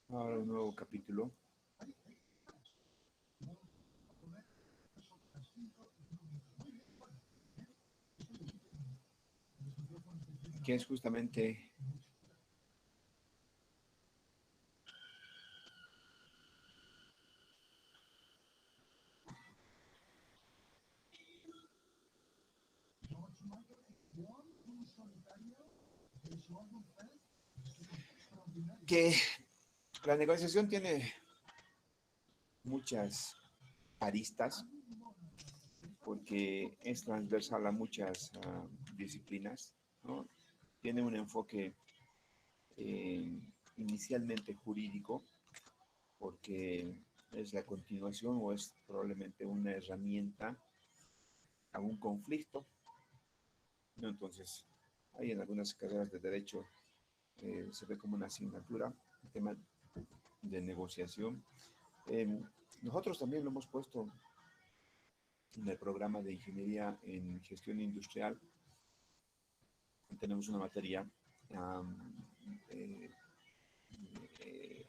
Ahora un nuevo capítulo que es justamente que la negociación tiene muchas aristas porque es transversal a muchas disciplinas, ¿no? Tiene un enfoque eh, inicialmente jurídico porque es la continuación o es probablemente una herramienta a un conflicto, ¿no? Entonces, hay en algunas carreras de derecho se ve como una asignatura el tema de negociación. Eh, Nosotros también lo hemos puesto en el programa de ingeniería en gestión industrial. Tenemos una materia um, eh, eh,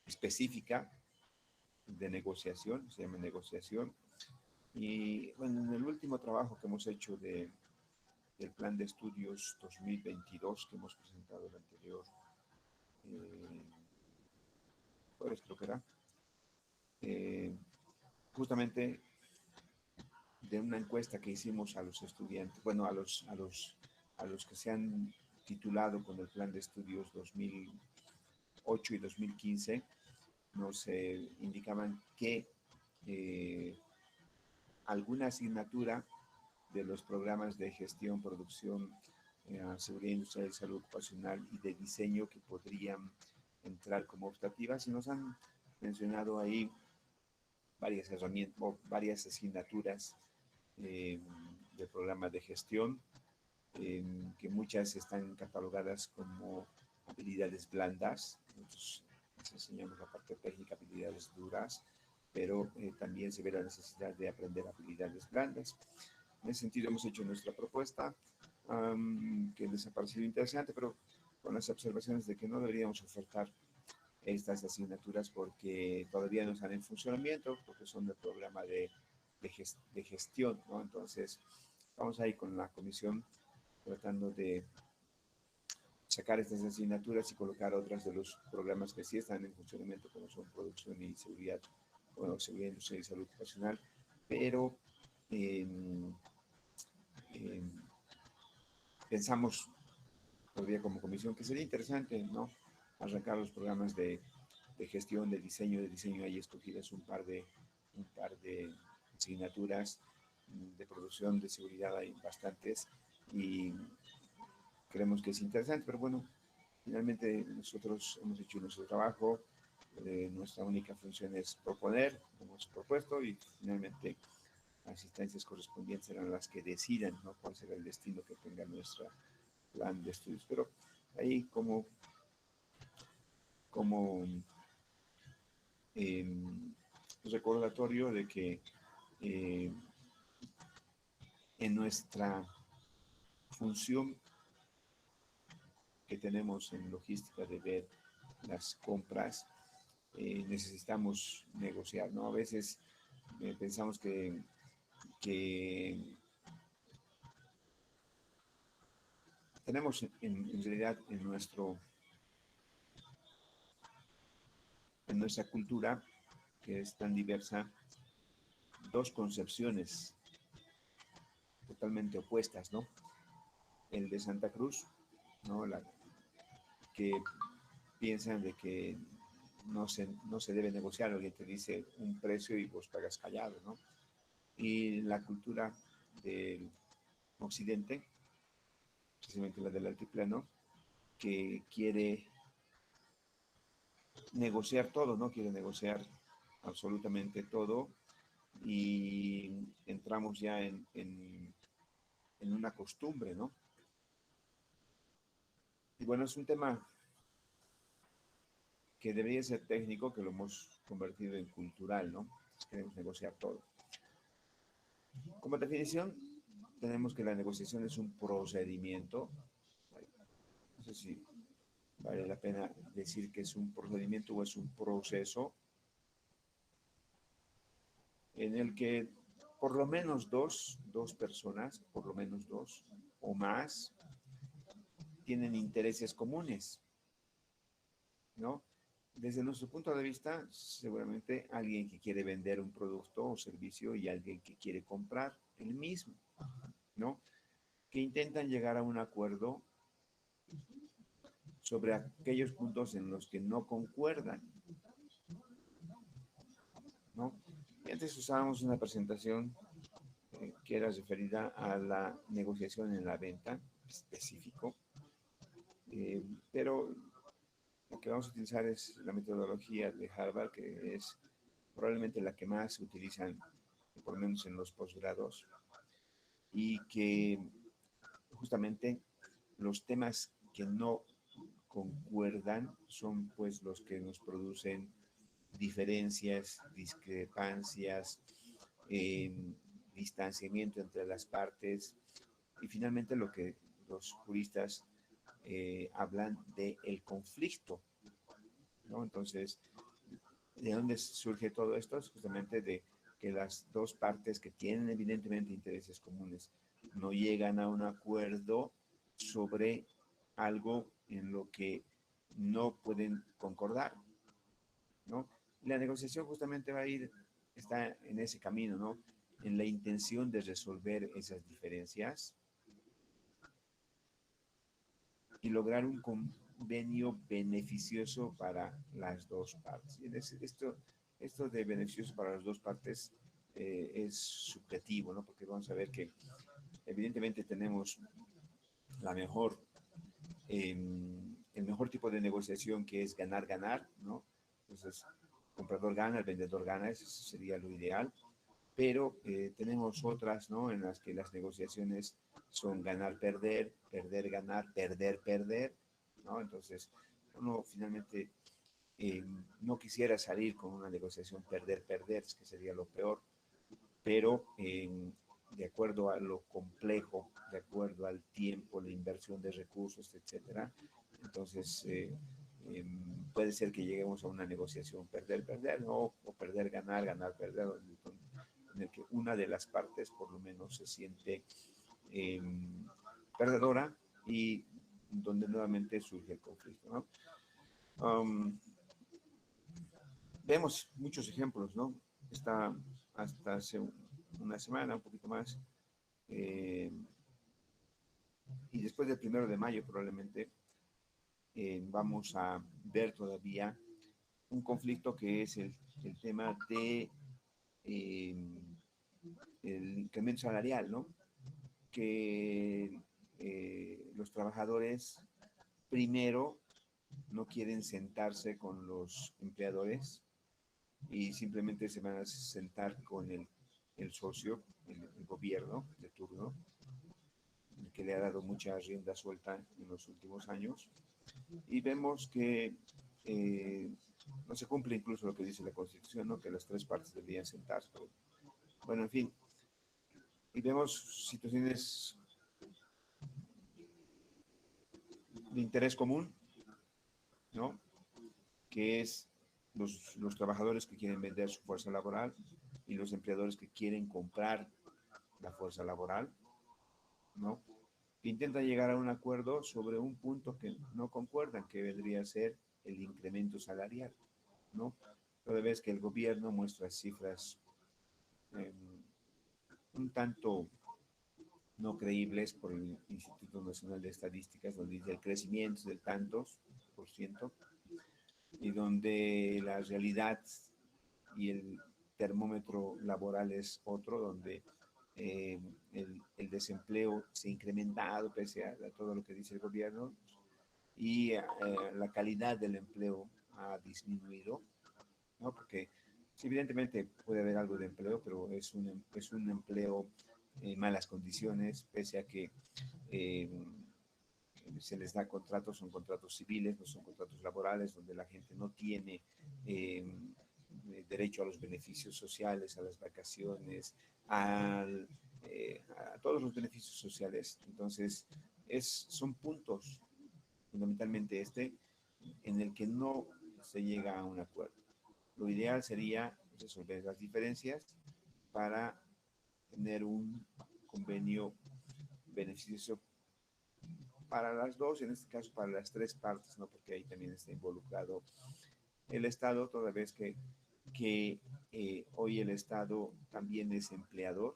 específica de negociación, se llama negociación. Y bueno, en el último trabajo que hemos hecho del plan de estudios 2022 que hemos presentado el anterior eh, jueves, creo que era, eh, justamente de una encuesta que hicimos a los estudiantes, bueno, a los que se han titulado con el plan de estudios 2008 y 2015, nos indicaban que eh, alguna asignatura de los programas de gestión, producción, seguridad industrial y salud ocupacional y de diseño que podrían entrar como optativas y nos han mencionado ahí varias herramientas o varias asignaturas eh, de programas de gestión, que muchas están catalogadas como habilidades blandas. Nosotros les enseñamos la parte técnica, habilidades duras, pero también se ve la necesidad de aprender habilidades blandas. En ese sentido hemos hecho nuestra propuesta, que les ha parecido interesante, pero con las observaciones de que no deberíamos ofertar estas asignaturas porque todavía no están en funcionamiento, porque son del programa de gestión, ¿no? Entonces, vamos ahí con la comisión tratando de sacar estas asignaturas y colocar otras de los programas que sí están en funcionamiento, como son producción y seguridad, bueno, seguridad industrial y salud ocupacional, pero eh, eh, pensamos todavía como comisión que sería interesante, ¿no? Arrancar los programas de gestión, de diseño, ahí escogidas un par de asignaturas de producción, de seguridad, hay bastantes, y creemos que es interesante, pero bueno, finalmente nosotros hemos hecho nuestro trabajo, nuestra única función es proponer, hemos propuesto y finalmente las instancias correspondientes serán las que decidan, ¿no?, cuál será el destino que tenga nuestro plan de estudios. Pero ahí como eh, recordatorio de que eh, en nuestra función que tenemos en logística de ver las compras, necesitamos negociar, ¿no? A veces pensamos que tenemos en realidad en nuestra cultura, que es tan diversa, dos concepciones totalmente opuestas, ¿no? El de Santa Cruz, ¿no? Que piensan de que no se debe negociar, alguien te dice un precio y vos pagas callado, ¿no? Y la cultura del occidente, precisamente la del altiplano, que quiere negociar todo, ¿no? Quiere negociar absolutamente todo y entramos ya en una costumbre, ¿no? Y bueno, es un tema que debería ser técnico, que lo hemos convertido en cultural, ¿no? Queremos negociar todo. Como definición, tenemos que la negociación es un procedimiento, no sé si vale la pena decir que es un procedimiento o es un proceso en el que por lo menos dos personas, por lo menos dos o más, tienen intereses comunes, ¿no? Desde nuestro punto de vista, seguramente alguien que quiere vender un producto o servicio y alguien que quiere comprar el mismo, ¿no? Que intentan llegar a un acuerdo sobre aquellos puntos en los que no concuerdan, ¿no? Y antes usábamos una presentación que era referida a la negociación en la venta específico, pero lo que vamos a utilizar es la metodología de Harvard, que es probablemente la que más se utilizan, por lo menos en los posgrados, y que justamente los temas que no concuerdan son pues los que nos producen diferencias, discrepancias, eh, distanciamiento entre las partes y finalmente lo que los juristas hablan de el conflicto, ¿no? Entonces, ¿de dónde surge todo esto? Es justamente de que las dos partes que tienen evidentemente intereses comunes no llegan a un acuerdo sobre algo en lo que no pueden concordar, ¿no? La negociación justamente va a ir, está en ese camino, ¿no? En la intención de resolver esas diferencias y lograr un convenio beneficioso para las dos partes. Esto de beneficioso para las dos partes es subjetivo, ¿no? Porque vamos a ver que evidentemente tenemos la mejor, el mejor tipo de negociación que es ganar-ganar, ¿no? Entonces, el comprador gana, el vendedor gana, eso sería lo ideal, pero tenemos otras, ¿no? En las que las negociaciones son ganar-perder, perder-ganar, perder-perder, ¿no? Entonces, uno finalmente no quisiera salir con una negociación perder-perder, que sería lo peor, pero de acuerdo a lo complejo, de acuerdo al tiempo, la inversión de recursos, etcétera, entonces puede ser que lleguemos a una negociación perder-perder, ¿no? O perder-ganar, ganar-perder, en el que una de las partes por lo menos se siente eh, perdedora y donde nuevamente surge el conflicto, ¿no? Vemos muchos ejemplos, ¿no? Está hasta hace una semana, un poquito más, eh, y después del 1 de mayo probablemente vamos a ver todavía un conflicto que es el tema de eh, el incremento salarial, ¿no? Que los trabajadores primero no quieren sentarse con los empleadores y simplemente se van a sentar con el socio, el gobierno de turno, que le ha dado mucha rienda suelta en los últimos años. Y vemos que no se cumple incluso lo que dice la Constitución, ¿no? Que las tres partes deberían sentarse. Pero, bueno, en fin. Y vemos situaciones de interés común, ¿no? Que es los trabajadores que quieren vender su fuerza laboral y los empleadores que quieren comprar la fuerza laboral, ¿no? Que intentan llegar a un acuerdo sobre un punto que no concuerdan, que vendría a ser el incremento salarial, ¿no? Toda vez que el gobierno muestra cifras eh, un tanto no creíbles por el Instituto Nacional de Estadísticas, donde dice el crecimiento es del tantos por ciento, y donde la realidad y el termómetro laboral es otro, donde el desempleo se ha incrementado pese a todo lo que dice el gobierno y la calidad del empleo ha disminuido, ¿no? Porque sí, evidentemente puede haber algo de empleo, pero es un empleo en malas condiciones, pese a que eh, se les da contratos, son contratos civiles, no son contratos laborales, donde la gente no tiene derecho a los beneficios sociales, a las vacaciones, a todos los beneficios sociales. Entonces, son puntos, fundamentalmente este, en el que no se llega a un acuerdo. Lo ideal sería resolver las diferencias para tener un convenio beneficioso para las dos, en este caso para las tres partes, ¿no? Porque ahí también está involucrado el Estado, toda vez que hoy el Estado también es empleador,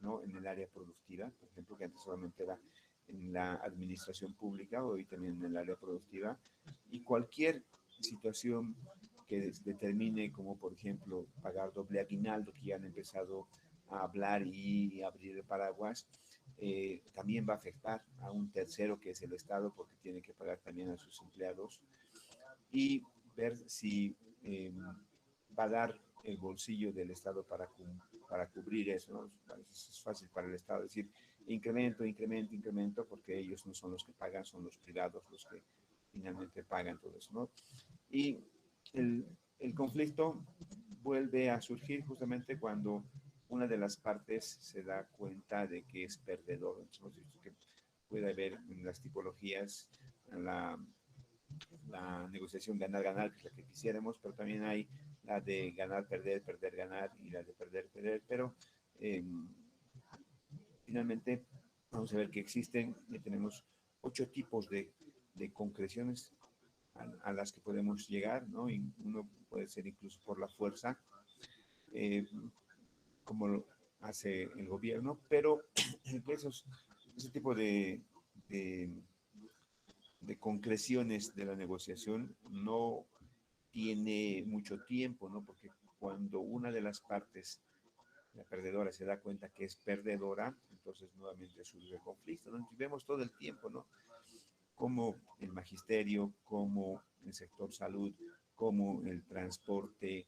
¿no? En el área productiva, por ejemplo, que antes solamente era en la administración pública, hoy también en el área productiva, y cualquier situación que determine, como por ejemplo pagar doble aguinaldo, que ya han empezado a hablar y abrir el paraguas, también va a afectar a un tercero que es el Estado, porque tiene que pagar también a sus empleados, y ver si va a dar el bolsillo del Estado para cubrir eso, ¿no? Es fácil para el Estado decir incremento, incremento, incremento, porque ellos no son los que pagan, son los privados los que finalmente pagan todo eso, ¿no? Y el conflicto vuelve a surgir justamente cuando una de las partes se da cuenta de que es perdedor. Entonces, que puede haber en las tipologías la, la negociación ganar-ganar, que es la que quisiéramos, pero también hay la de ganar, perder, perder, ganar y la de perder, perder, pero eh, finalmente vamos a ver que existen, tenemos 8 tipos de concreciones a las que podemos llegar, ¿no? Y uno puede ser incluso por la fuerza, eh, como lo hace el gobierno, pero ese tipo de, de concreciones de la negociación no tiene mucho tiempo, ¿no? Porque cuando una de las partes, la perdedora, se da cuenta que es perdedora, entonces nuevamente surge el conflicto, ¿no? Y vemos todo el tiempo, ¿no? Como el magisterio, como el sector salud, como el transporte,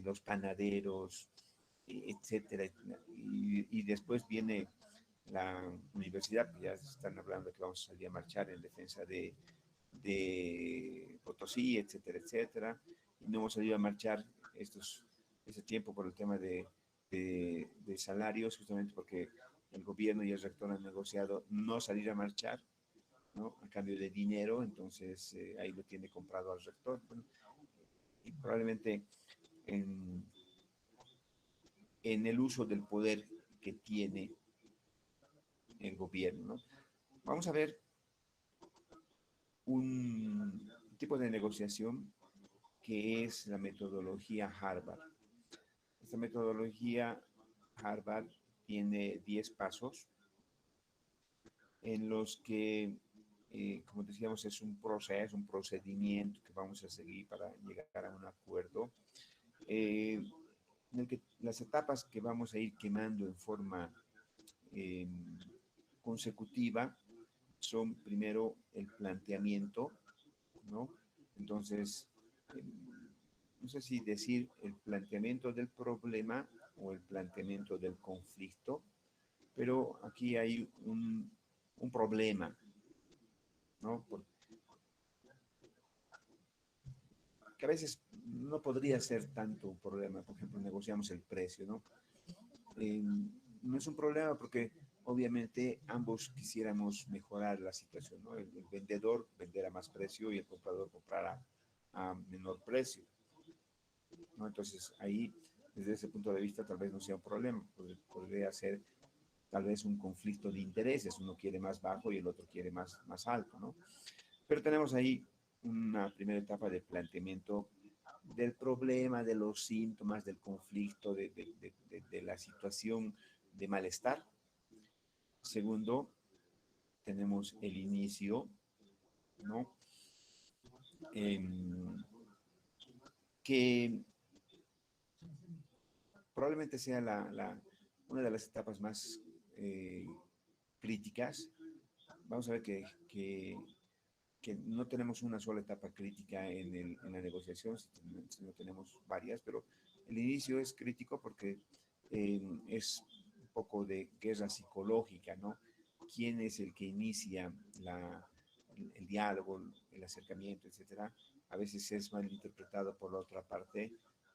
los panaderos, etcétera. Y después viene la universidad, que ya están hablando que vamos a salir a marchar en defensa de Potosí, etcétera, etcétera. Y no hemos salido a marchar ese tiempo por el tema de salarios, justamente porque el gobierno y el rector han negociado no salir a marchar, ¿no? A cambio de dinero, entonces ahí lo tiene comprado al rector. Bueno, y probablemente en, en el uso del poder que tiene el gobierno, ¿no? Vamos a ver un tipo de negociación que es la metodología Harvard. Esta metodología Harvard tiene 10 pasos en los que, como decíamos, es un proceso, un procedimiento que vamos a seguir para llegar a un acuerdo, en el que las etapas que vamos a ir quemando en forma eh, consecutiva son primero el planteamiento, ¿no? Entonces, eh, no sé si decir el planteamiento del problema o el planteamiento del conflicto, pero aquí hay un problema, ¿no? Porque a veces no podría ser tanto un problema, por ejemplo, negociamos el precio, ¿no? No es un problema porque obviamente ambos quisiéramos mejorar la situación, ¿no? El vendedor venderá más precio y el comprador comprará a menor precio, ¿no? Entonces ahí, desde ese punto de vista, tal vez no sea un problema, podría ser tal vez un conflicto de intereses, uno quiere más bajo y el otro quiere más alto, ¿no? Pero tenemos ahí una primera etapa de planteamiento del problema, de los síntomas, del conflicto, de la situación de malestar. Segundo, tenemos el inicio, ¿no? Eh, que probablemente sea una de las etapas más críticas. Vamos a ver que no tenemos una sola etapa crítica en la negociación, sino tenemos varias, pero el inicio es crítico porque es un poco de guerra psicológica, ¿no? ¿Quién es el que inicia el diálogo, el acercamiento, etcétera? A veces es mal interpretado por la otra parte,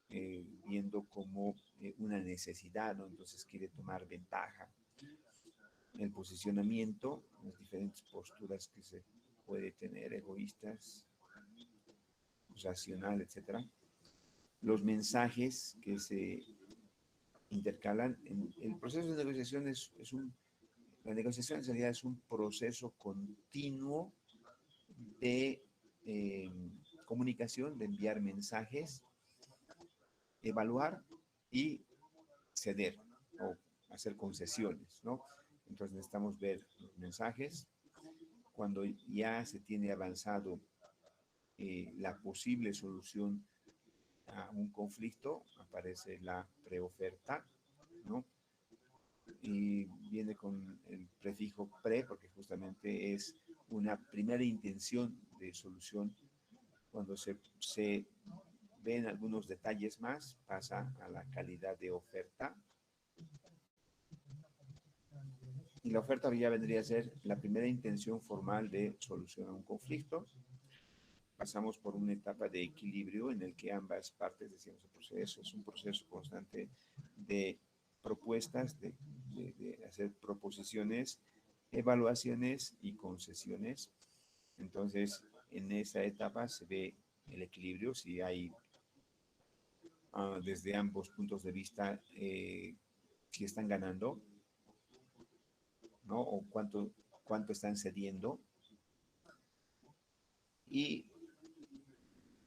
viendo como una necesidad, ¿no? Entonces quiere tomar ventaja. El posicionamiento, las diferentes posturas que se puede tener, egoístas, racional, etcétera. Los mensajes que se intercalan. El proceso de negociación la negociación en realidad es un proceso continuo de comunicación, de enviar mensajes, evaluar y ceder o hacer concesiones, ¿no? Entonces necesitamos ver los mensajes. Cuando ya se tiene avanzado la posible solución a un conflicto, aparece la preoferta, ¿no? Y viene con el prefijo pre, porque justamente es una primera intención de solución. Cuando se ven algunos detalles más, pasa a la calidad de oferta. Y la oferta ya vendría a ser la primera intención formal de solucionar un conflicto. Pasamos por una etapa de equilibrio en el que ambas partes, decíamos, el proceso es un proceso constante de propuestas, de hacer proposiciones, evaluaciones y concesiones. Entonces, en esa etapa se ve el equilibrio, si hay desde ambos puntos de vista, si están ganando, ¿no? O cuánto están cediendo. Y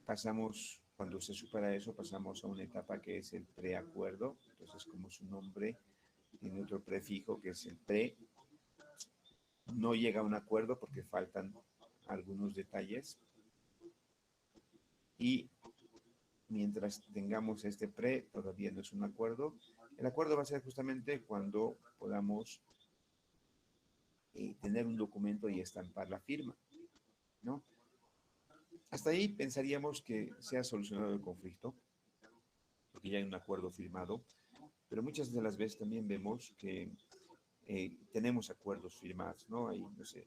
pasamos, cuando se supera eso, pasamos a una etapa que es el preacuerdo. Entonces, como su nombre tiene otro prefijo que es el pre, no llega a un acuerdo porque faltan algunos detalles. Y mientras tengamos este pre, todavía no es un acuerdo. El acuerdo va a ser justamente cuando podamos tener un documento y estampar la firma, ¿no? Hasta ahí pensaríamos que se ha solucionado el conflicto, porque ya hay un acuerdo firmado, pero muchas de las veces también vemos que tenemos acuerdos firmados, ¿no? Ahí, no sé,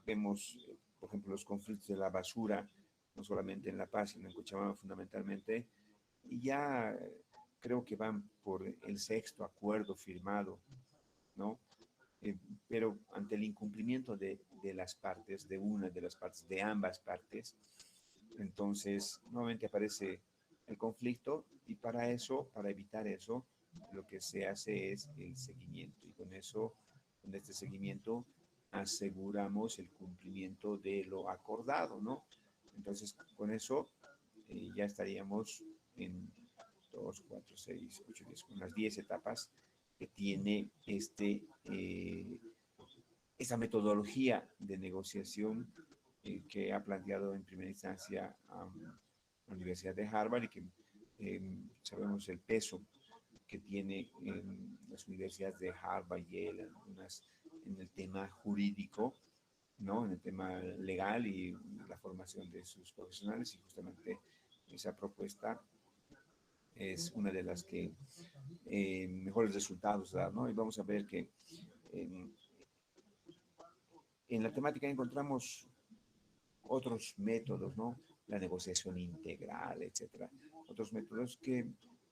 vemos, por ejemplo, los conflictos de la basura, no solamente en La Paz, sino en Cochabamba fundamentalmente, y ya creo que van por el sexto acuerdo firmado, ¿no? Eh, pero ante el incumplimiento de las partes, de una de las partes, de ambas partes, entonces nuevamente aparece el conflicto y para eso, para evitar eso, lo que se hace es el seguimiento y con eso, con este seguimiento, aseguramos el cumplimiento de lo acordado, ¿no? Entonces, con eso ya estaríamos en 2, 4, 6, 8, 10, con las 10 etapas que tiene esa metodología de negociación que ha planteado en primera instancia la Universidad de Harvard y que sabemos el peso que tiene en las universidades de Harvard y Yale, en el tema jurídico, ¿no? En el tema legal y la formación de sus profesionales y justamente esa propuesta es una de las que mejores resultados da, ¿no? Y vamos a ver que en la temática encontramos otros métodos, ¿no? La negociación integral, etcétera. Otros métodos que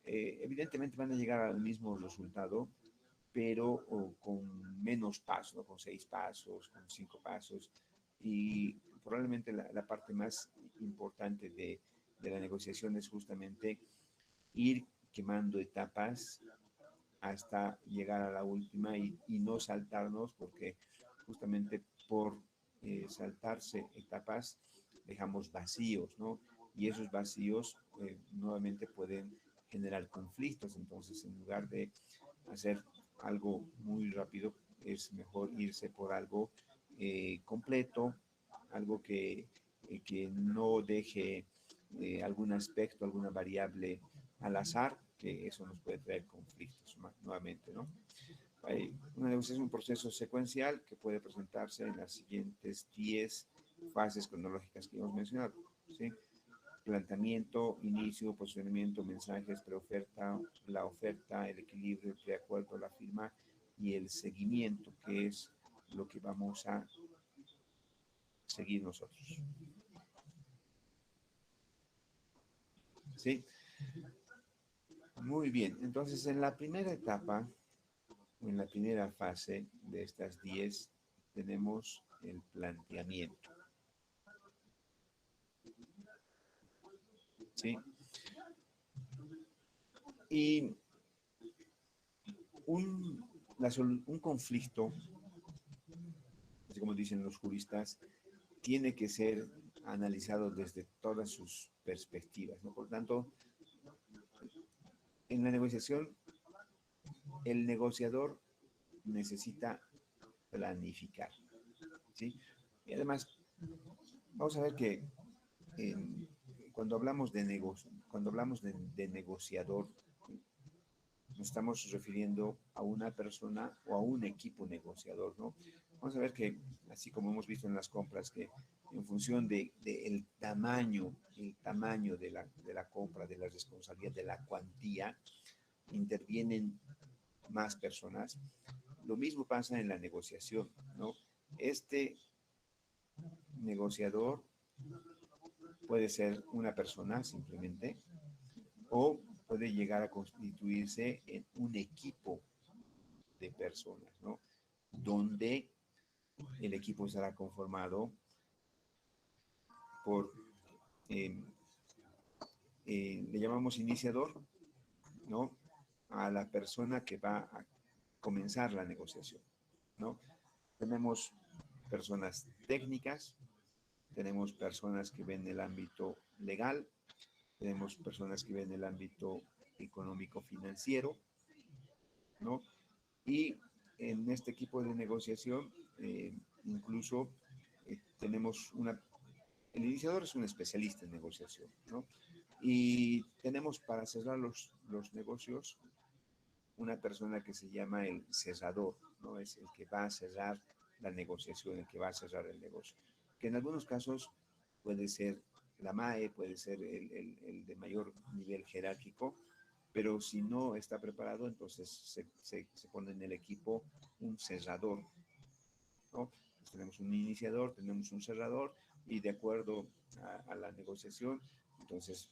evidentemente van a llegar al mismo resultado, pero con menos pasos, ¿no? Con 6 pasos, con 5 pasos. Y probablemente la parte más importante de la negociación es justamente ir quemando etapas hasta llegar a la última y no saltarnos, porque justamente por saltarse etapas dejamos vacíos, ¿no? Y esos vacíos nuevamente pueden generar conflictos. Entonces, en lugar de hacer algo muy rápido, es mejor irse por algo completo, algo que no deje algún aspecto, alguna variable al azar, que eso nos puede traer conflictos nuevamente, ¿no? Una negociación es un proceso secuencial que puede presentarse en las siguientes 10 fases cronológicas que hemos mencionado, ¿sí? Planteamiento, inicio, posicionamiento, mensajes, preoferta, la oferta, el equilibrio, el preacuerdo, la firma y el seguimiento, que es lo que vamos a seguir nosotros. ¿Sí? Muy bien, entonces en la primera etapa, en la primera fase de estas 10, tenemos el planteamiento. ¿Sí? Y un conflicto, así como dicen los juristas, tiene que ser analizado desde todas sus perspectivas, ¿no? Por tanto, en la negociación, el negociador necesita planificar, ¿sí? Y además, vamos a ver que eh, cuando hablamos de negociador, nos estamos refiriendo a una persona o a un equipo negociador, ¿no? Vamos a ver que, así como hemos visto en las compras, que en función el tamaño de la compra, de la responsabilidad, de la cuantía, intervienen más personas. Lo mismo pasa en la negociación, ¿no? Este negociador puede ser una persona simplemente o puede llegar a constituirse en un equipo de personas, ¿no? Donde el equipo estará conformado por, eh, le llamamos iniciador, ¿no? A la persona que va a comenzar la negociación, ¿no? Tenemos personas técnicas, tenemos personas que ven el ámbito legal, tenemos personas que ven el ámbito económico-financiero, ¿no? Y en este equipo de negociación, incluso tenemos el iniciador es un especialista en negociación, ¿no? Y tenemos para cerrar los negocios una persona que se llama el cerrador, ¿no? Es el que va a cerrar la negociación, el que va a cerrar el negocio. Que en algunos casos puede ser la MAE, puede ser el de mayor nivel jerárquico, pero si no está preparado, entonces se pone en el equipo un cerrador, ¿no? Pues tenemos un iniciador, tenemos un cerrador, y de acuerdo a la negociación, entonces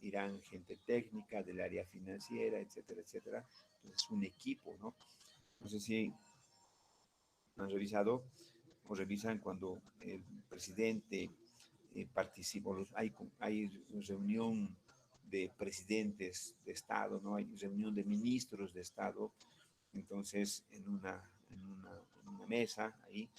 irán gente técnica del área financiera, etcétera, etcétera. Entonces, un equipo, ¿no? No sé si han revisado o revisan cuando el presidente participa, hay reunión de presidentes de Estado, ¿no? Hay reunión de ministros de Estado, entonces en una mesa ahí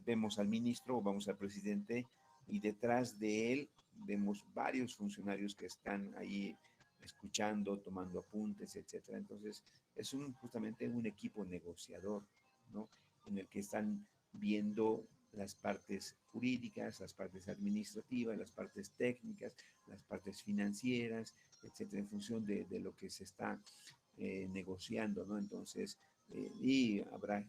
vemos al ministro o vamos al presidente y detrás de él vemos varios funcionarios que están ahí escuchando, tomando apuntes, etcétera. Entonces, es justamente un equipo negociador, ¿no? En el que están viendo las partes jurídicas, las partes administrativas, las partes técnicas, las partes financieras, etcétera, en función de lo que se está negociando, ¿no? Entonces, y habrá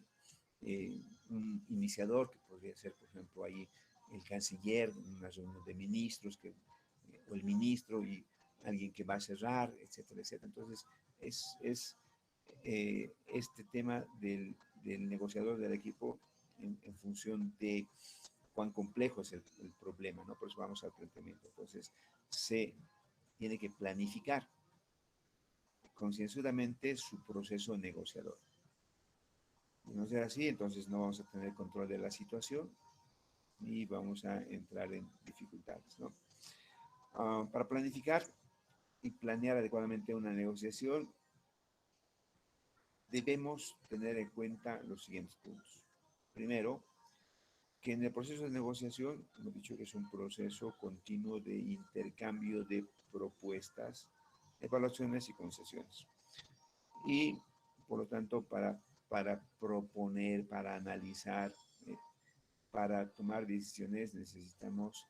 un iniciador, que podría ser, por ejemplo, ahí el canciller, una reunión de ministros, o el ministro y alguien que va a cerrar, etcétera, etcétera. Entonces, es este tema del negociador del equipo en función de cuán complejo es el problema, ¿no? Por eso vamos al planteamiento. Entonces, se tiene que planificar concienzudamente su proceso negociador. De no ser así, entonces no vamos a tener control de la situación y vamos a entrar en dificultades, ¿no? Para planificar y planear adecuadamente una negociación, debemos tener en cuenta los siguientes puntos. Primero, que en el proceso de negociación, hemos dicho que es un proceso continuo de intercambio de propuestas, evaluaciones y concesiones. Y, por lo tanto, para proponer, para analizar, para tomar decisiones necesitamos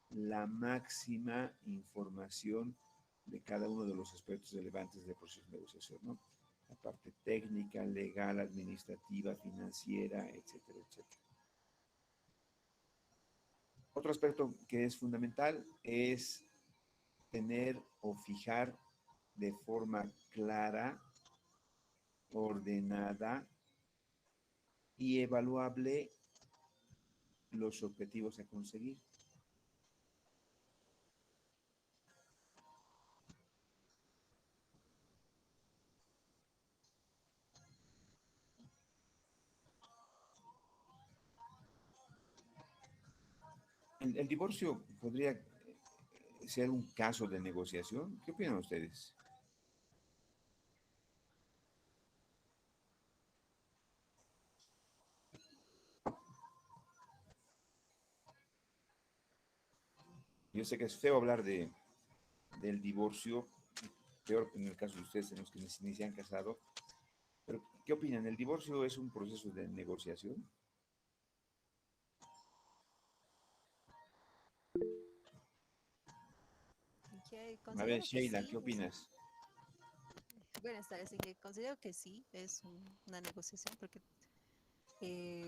la máxima información de cada uno de los aspectos relevantes del proceso de negociación, ¿no? La parte técnica, legal, administrativa, financiera, etcétera, etcétera. Otro aspecto que es fundamental es tener o fijar de forma clara, ordenada y evaluable los objetivos a conseguir. el divorcio podría ser un caso de negociación. ¿Qué opinan ustedes? Yo sé que es feo hablar del divorcio, peor en el caso de ustedes, en los que ni se han casado, pero ¿qué opinan? ¿El divorcio es un proceso de negociación? Que A ver, considero que Sheila, ¿qué sí, o sea, opinas? buenas tardes, así que considero que sí, es una negociación, porque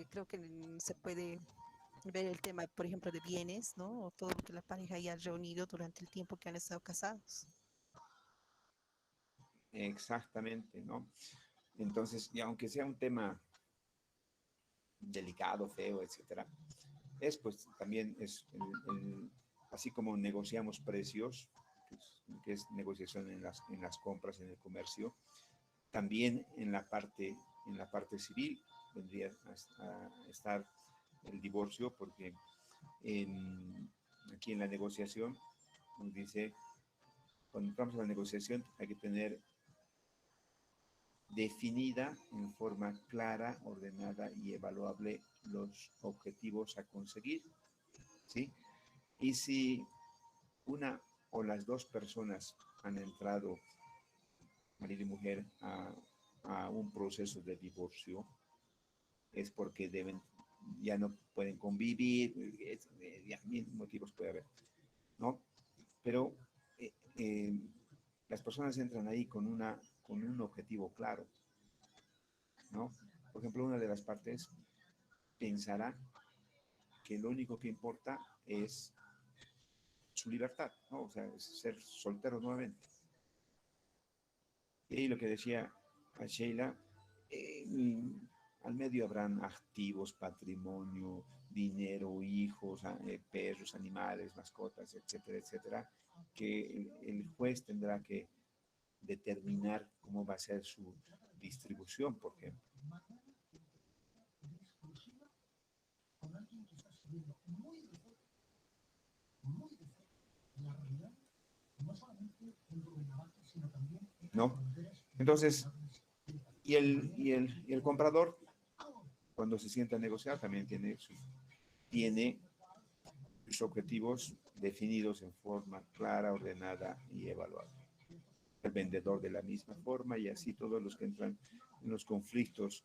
creo que se puede ver el tema, por ejemplo, de bienes, ¿no? O todo lo que la pareja haya reunido durante el tiempo que han estado casados. Exactamente, ¿no? Entonces, y aunque sea un tema delicado, feo, etcétera, es pues también es así como negociamos precios, que es negociación en las compras, en el comercio, también en la parte civil vendría a estar el divorcio, porque aquí en la negociación nos dice, cuando entramos a la negociación hay que tener definida en forma clara, ordenada y evaluable los objetivos a conseguir, ¿sí? Y si una o las dos personas han entrado, marido y mujer, a un proceso de divorcio, es porque ya no pueden convivir, ya mil motivos puede haber, ¿no? Pero eh, eh, las personas entran ahí con un objetivo claro, ¿no? Por ejemplo, una de las partes pensará que lo único que importa es su libertad, ¿no? O sea, es ser soltero nuevamente. Y lo que decía a Sheila, al medio habrán activos, patrimonio, dinero, hijos, perros, animales, mascotas, etcétera, etcétera, que el juez tendrá que determinar cómo va a ser su distribución, por ejemplo. ¿No? Entonces, y el comprador, cuando se sienta a negociar, también tiene sus objetivos definidos en forma clara, ordenada y evaluada. El vendedor de la misma forma y así todos los que entran en los conflictos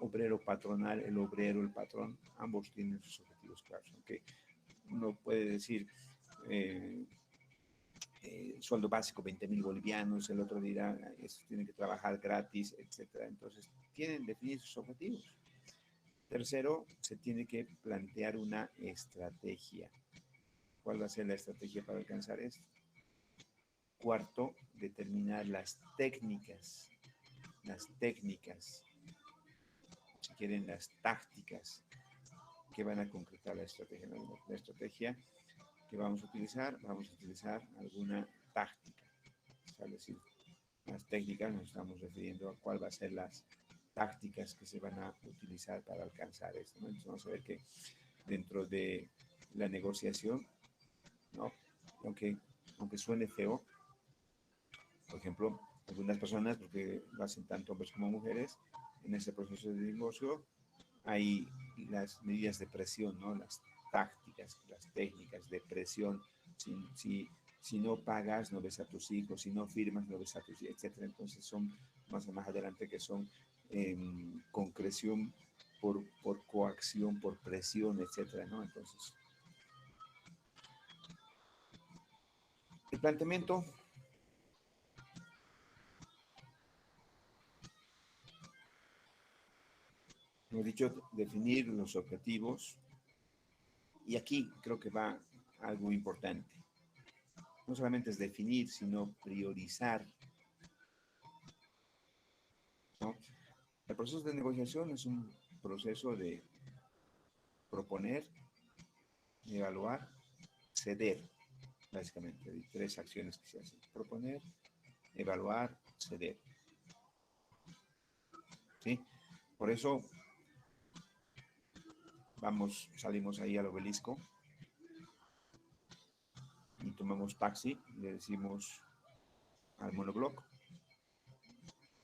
obrero-patronal, el obrero, el patrón, ambos tienen sus objetivos claros. Aunque uno puede decir eh, sueldo básico 20.000 bolivianos, el otro dirá, tienen que trabajar gratis, etcétera. Entonces, tienen definidos sus objetivos. Tercero, se tiene que plantear una estrategia. ¿Cuál va a ser la estrategia para alcanzar esto? Cuarto, determinar si quieren las tácticas que van a concretar la estrategia. La estrategia que vamos a utilizar alguna táctica. Es decir, las técnicas nos estamos refiriendo a cuál va a ser las tácticas que se van a utilizar para alcanzar esto, ¿no? Entonces vamos a ver que dentro de la negociación, ¿no? Aunque, aunque suene feo, por ejemplo, algunas personas, porque lo hacen tanto hombres como mujeres, en ese proceso de divorcio hay las medidas de presión, ¿no? Las tácticas, las técnicas de presión. Si no pagas, no ves a tus hijos, si no firmas, no ves a tus hijos, etcétera. Entonces son más adelante que son concreción por coacción, por presión, etcétera, ¿no? Entonces, el planteamiento, hemos dicho, definir los objetivos, y aquí creo que va algo importante. No solamente es definir, sino priorizar, ¿no? El proceso de negociación es un proceso de proponer, evaluar, ceder, básicamente. Hay tres acciones que se hacen: proponer, evaluar, ceder. ¿Sí? Por eso salimos ahí al obelisco y tomamos taxi, le decimos al monobloc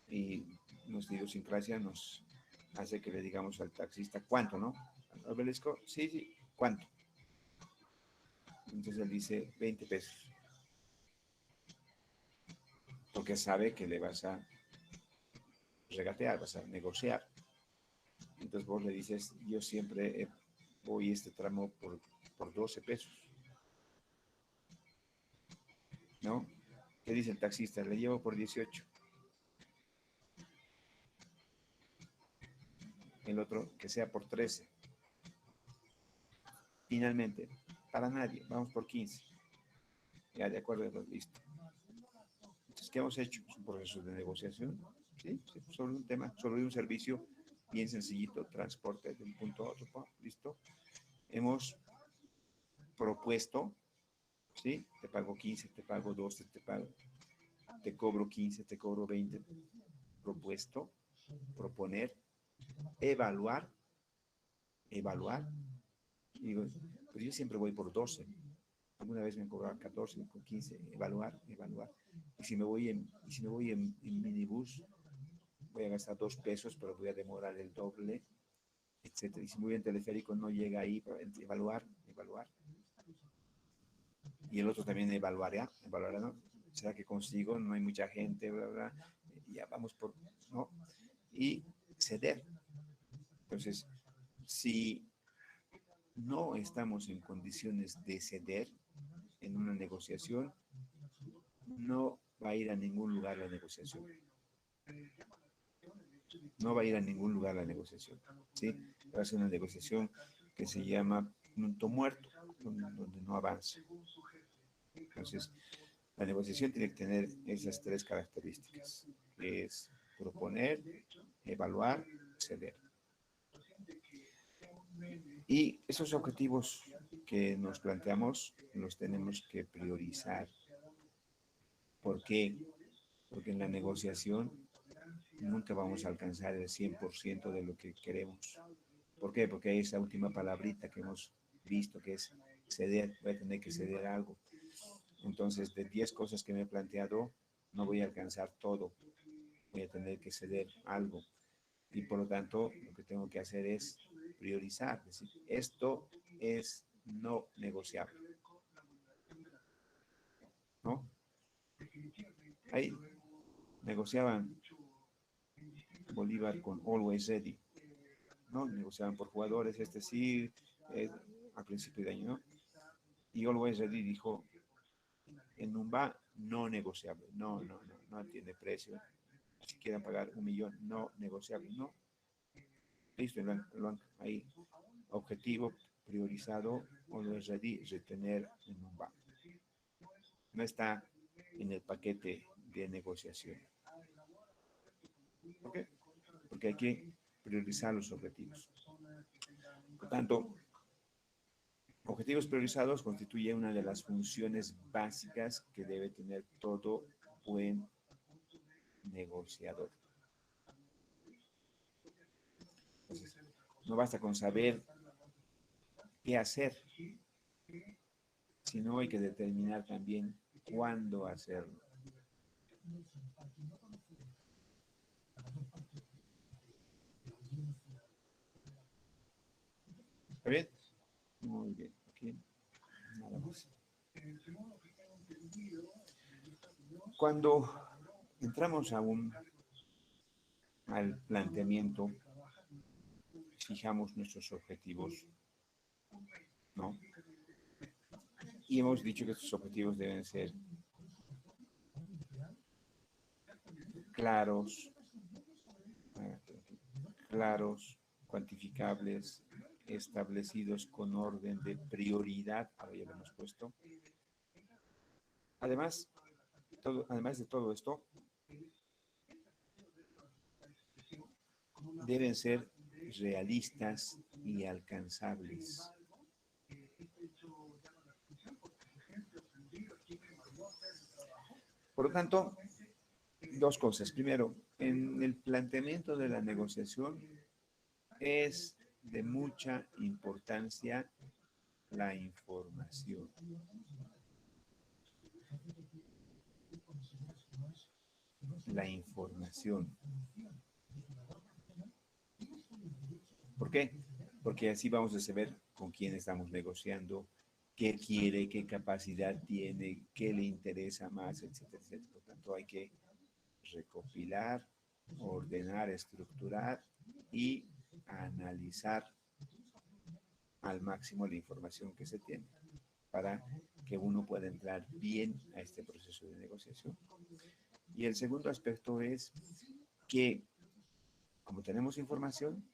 y nuestra idiosincrasia nos hace que le digamos al taxista cuánto, ¿no? Obelisco, sí, sí, ¿cuánto? Entonces él dice 20 pesos, porque sabe que le vas a regatear, vas a negociar. Entonces vos le dices, yo siempre voy este tramo por 12 pesos, ¿no? ¿Qué dice el taxista? Le llevo por 18. El otro que sea por 13. Finalmente, para nadie, vamos por 15. Ya de acuerdo, listo. Entonces, ¿qué hemos hecho? Es un proceso de negociación, ¿sí? Sí, sobre un tema, sobre un servicio bien sencillito, transporte de un punto a otro, listo. Hemos propuesto, ¿sí? Te pago 15, te pago 12, te cobro 15, te cobro 20. Propuesto, proponer, evaluar. Y digo, pues yo siempre voy por 12. Alguna vez me han cobrado 14, con 15, evaluar. Y si me voy en minibús, voy a gastar 2 pesos, pero voy a demorar el doble, etcétera. Y si me voy en teleférico, no llega ahí, para evaluar. Y el otro también evaluará, ¿no? ¿Será que consigo? No hay mucha gente, bla, bla. Ya vamos por, ¿no? Y ceder. Entonces, si no estamos en condiciones de ceder en una negociación, no va a ir a ningún lugar la negociación. No va a ir a ningún lugar la negociación. ¿Sí? Va a ser una negociación que se llama punto muerto, donde no avanza. Entonces, la negociación tiene que tener esas 3 características. Es proponer, evaluar, ceder. Y esos objetivos que nos planteamos los tenemos que priorizar. ¿Por qué? Porque en la negociación nunca vamos a alcanzar el 100% de lo que queremos. ¿Por qué? Porque hay esa última palabrita que hemos visto, que es ceder. Voy a tener que ceder algo. Entonces, de 10 cosas que me he planteado, no voy a alcanzar todo. Voy a tener que ceder algo. Y por lo tanto, lo que tengo que hacer es priorizar. Es decir, esto es no negociable. ¿No? Ahí negociaban Bolívar con Always Ready, ¿no? Negociaban por jugadores, sí, a principio de año, ¿no? Y Always Ready dijo, en Numba no negociable, no tiene precio. Si quieren pagar 1 millón, no negociable, no. Listo, lo han ahí. Objetivo priorizado, Always Ready, retener en Numba. No está en el paquete de negociación. ¿Por qué? Porque hay que priorizar los objetivos. Por tanto, objetivos priorizados constituye una de las funciones básicas que debe tener todo buen negociador. Entonces, no basta con saber qué hacer, sino hay que determinar también cuándo hacerlo. ¿Está bien? Muy bien. Aquí, nada más. Cuando entramos al planteamiento, fijamos nuestros objetivos, ¿no? Y hemos dicho que estos objetivos deben ser claros, cuantificables, establecidos con orden de prioridad, ahora ya lo hemos puesto. Además de todo esto, deben ser realistas y alcanzables. Por lo tanto, 2 cosas. Primero, en el planteamiento de la negociación es de mucha importancia la información. la información. ¿Por qué? Porque así vamos a saber con quién estamos negociando, qué quiere, qué capacidad tiene, qué le interesa más, etcétera, etcétera. Por tanto, hay que recopilar, ordenar, estructurar y analizar al máximo la información que se tiene para que uno pueda entrar bien a este proceso de negociación. Y el segundo aspecto es que como tenemos información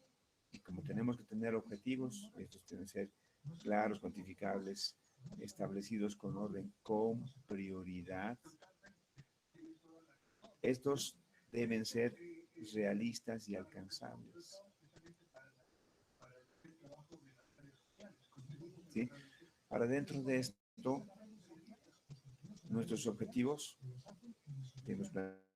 y como tenemos que tener objetivos, estos deben ser claros, cuantificables, establecidos con orden, con prioridad. Estos deben ser realistas y alcanzables. ¿Sí? Ahora, dentro de esto, nuestros objetivos que nos planteamos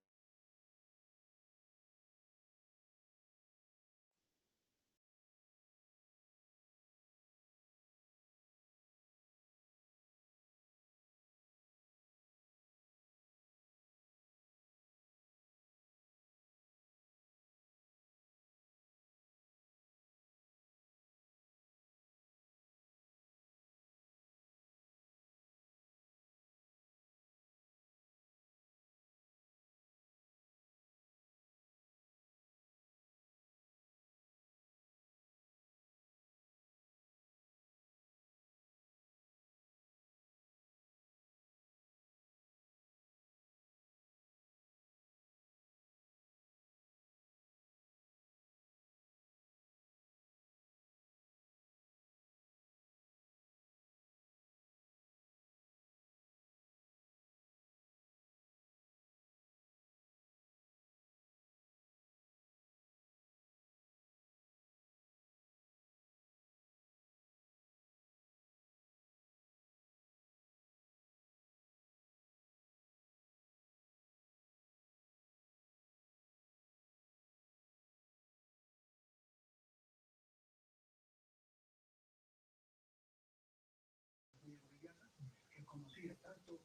conocida tanto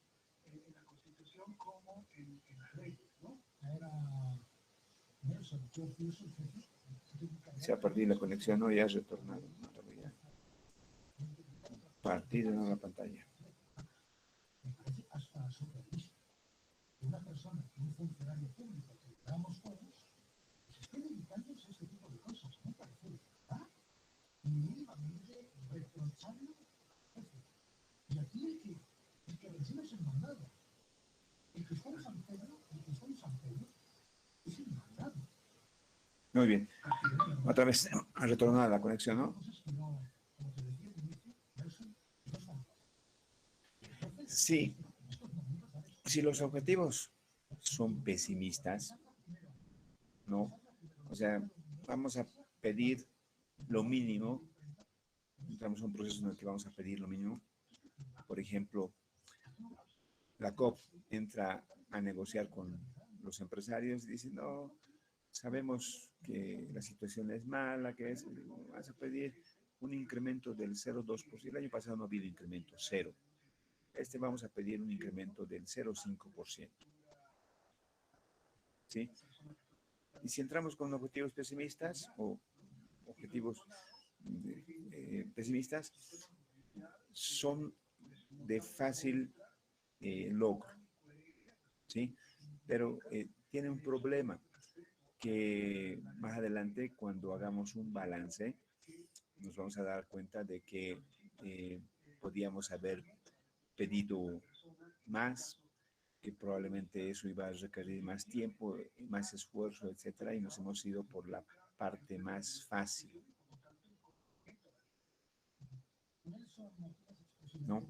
en la Constitución como en las leyes, ¿no? Era Nelson, George Nelson, se ha perdido la conexión o ya ha retornado. No lo voy a partir de nueva pantalla. me parece hasta surrealista que una persona, que un funcionario público que llevamos todos, se esté dedicándose a este tipo de cosas. No parece de verdad, ni mínimamente reprochable. Y aquí el que recibe es el mandado. El que está en San Pedro, es el mandado. Muy bien. Otra vez ha retornado la conexión, ¿no? Sí. Si los objetivos son pesimistas, ¿no? O sea, vamos a pedir lo mínimo. Estamos en un proceso en el que vamos a pedir lo mínimo. Por ejemplo, la COP entra a negociar con los empresarios y dice, no, sabemos que la situación es mala, que es, vas a pedir un incremento del 0,2%. El año pasado no ha habido incremento, cero. Vamos a pedir un incremento del 0,5%. ¿Sí? Y si entramos con objetivos pesimistas o objetivos pesimistas, son de fácil logro, ¿sí? Pero tiene un problema que más adelante, cuando hagamos un balance, nos vamos a dar cuenta de que podíamos haber pedido más, que probablemente eso iba a requerir más tiempo, más esfuerzo, etcétera, y nos hemos ido por la parte más fácil, ¿no?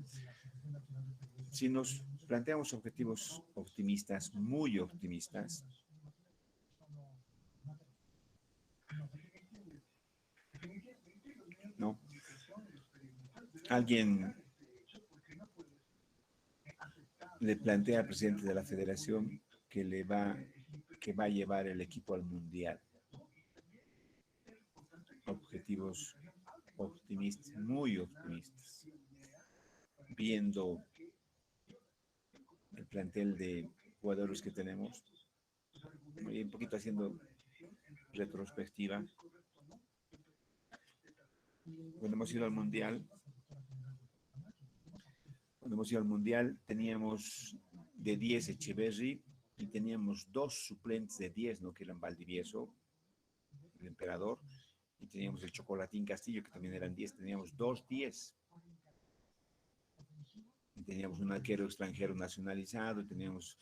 Si nos planteamos objetivos optimistas, muy optimistas, ¿no? Alguien le plantea al presidente de la federación que va a llevar el equipo al mundial. Objetivos optimistas, muy optimistas. Viendo el plantel de jugadores que tenemos, y un poquito haciendo retrospectiva, cuando hemos ido al Mundial, teníamos de 10 Echeverry y teníamos dos suplentes de 10, ¿no? Que eran Valdivieso, el emperador, y teníamos el Chocolatín Castillo, que también eran 10, teníamos dos 10. Y teníamos un arquero extranjero nacionalizado, teníamos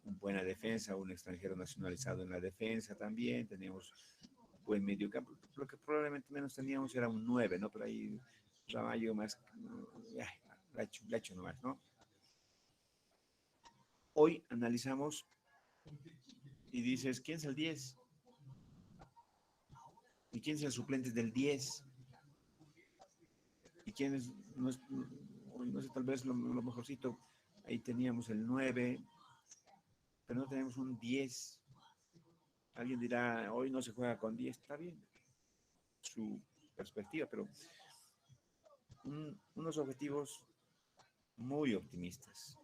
una buena defensa, un extranjero nacionalizado en la defensa también, teníamos buen medio campo. Lo que probablemente menos teníamos era un 9, ¿no? Pero ahí Ramallo más, la hecho nomás, ¿no? Hoy analizamos y dices, ¿quién es el 10? ¿Y quién es el suplente del 10? ¿Y quién es, no sé, tal vez lo mejorcito? Ahí teníamos el 9, pero no tenemos un 10. Alguien dirá, hoy no se juega con 10, está bien, su perspectiva, pero unos objetivos muy optimistas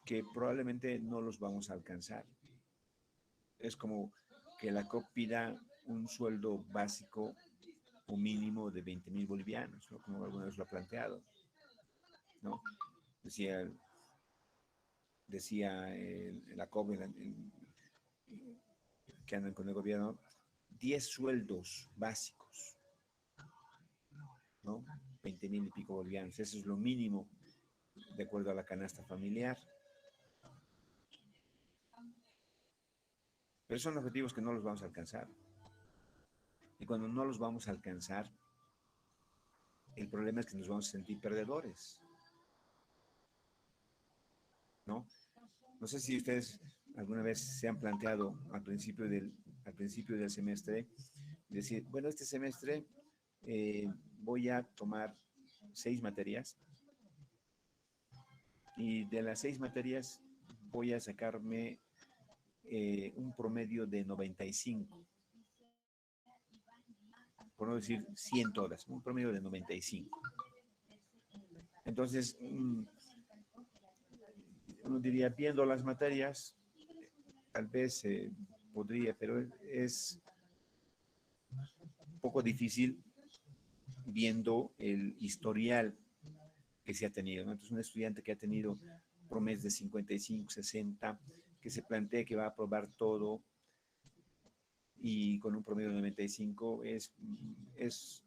que probablemente no los vamos a alcanzar. Es como que la COP pida un sueldo básico o mínimo de 20,000 bolivianos, ¿no? Como alguna vez lo ha planteado, ¿no? Decía la COP que andan con el gobierno, 10 sueldos básicos, ¿no? 20,000 y pico bolivianos, eso es lo mínimo de acuerdo a la canasta familiar. Pero son objetivos que no los vamos a alcanzar. Y cuando no los vamos a alcanzar, el problema es que nos vamos a sentir perdedores, ¿no? No sé si ustedes alguna vez se han planteado al principio del semestre, decir, bueno, este semestre voy a tomar 6 materias y de las 6 materias voy a sacarme un promedio de 95, por no decir 100 todas, un promedio de 95. Entonces, uno diría, viendo las materias, tal vez podría, pero es un poco difícil viendo el historial que se ha tenido, ¿no? Entonces, un estudiante que ha tenido promedios de 55, 60, que se plantea que va a aprobar todo y con un promedio de 95,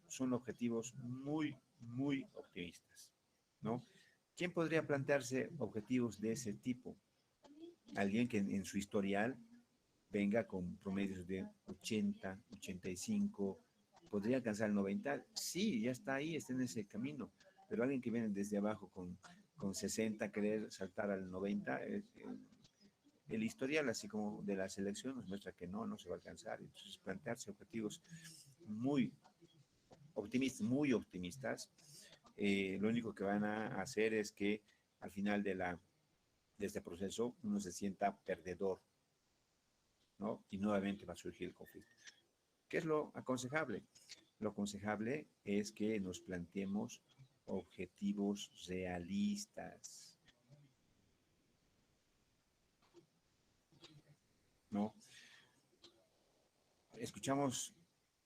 son objetivos muy, muy optimistas, ¿no? ¿Quién podría plantearse objetivos de ese tipo? Alguien que en su historial venga con promedios de 80, 85, podría alcanzar el 90, sí, ya está ahí, está en ese camino, pero alguien que viene desde abajo con 60, querer saltar al 90, el historial, así como de la selección, nos muestra que no se va a alcanzar. Entonces, plantearse objetivos muy optimistas, lo único que van a hacer es que al final de este proceso uno se sienta perdedor, ¿no? Y nuevamente va a surgir el conflicto. ¿Qué es lo aconsejable? Lo aconsejable es que nos planteemos objetivos realistas, ¿no? Escuchamos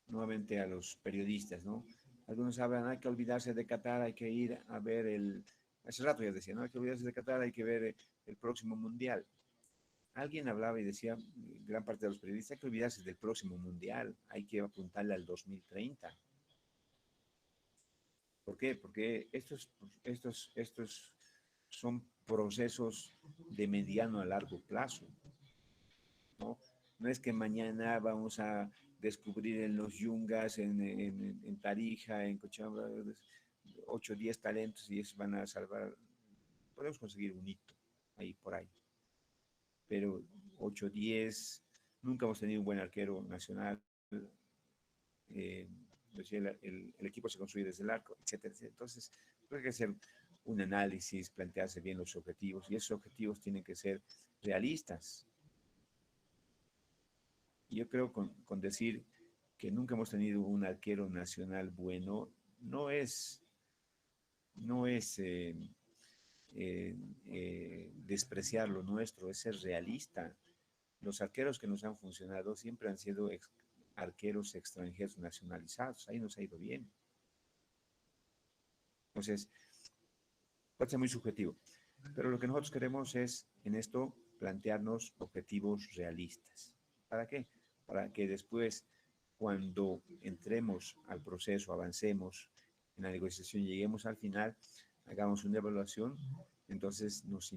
nuevamente a los periodistas, ¿no? Algunos hablan, hay que olvidarse de Qatar, hay que ir a ver hace rato ya decía, ¿no? Hay que olvidarse de Qatar, hay que ver el próximo mundial. Alguien hablaba y decía, gran parte de los periodistas, hay que olvidarse del próximo mundial, hay que apuntarle al 2030. ¿Por qué? Porque estos son procesos de mediano a largo plazo, ¿no? No es que mañana vamos a descubrir en los Yungas, en Tarija, en Cochabamba, 8 o 10 talentos y esos van a salvar. Podemos conseguir un hito ahí por ahí, pero 8 o 10, nunca hemos tenido un buen arquero nacional. Eh, el equipo se construye desde el arco, etcétera, etcétera. Entonces, hay que hacer un análisis, plantearse bien los objetivos y esos objetivos tienen que ser realistas. Yo creo con decir que nunca hemos tenido un arquero nacional bueno, no es despreciar lo nuestro, es ser realista. los arqueros que nos han funcionado siempre han sido arqueros extranjeros nacionalizados. Ahí nos ha ido bien. Entonces, puede ser muy subjetivo. Pero lo que nosotros queremos es, en esto, plantearnos objetivos realistas. ¿Para qué? Para que después, cuando entremos al proceso, avancemos en la negociación, lleguemos al final, hagamos una evaluación, entonces nos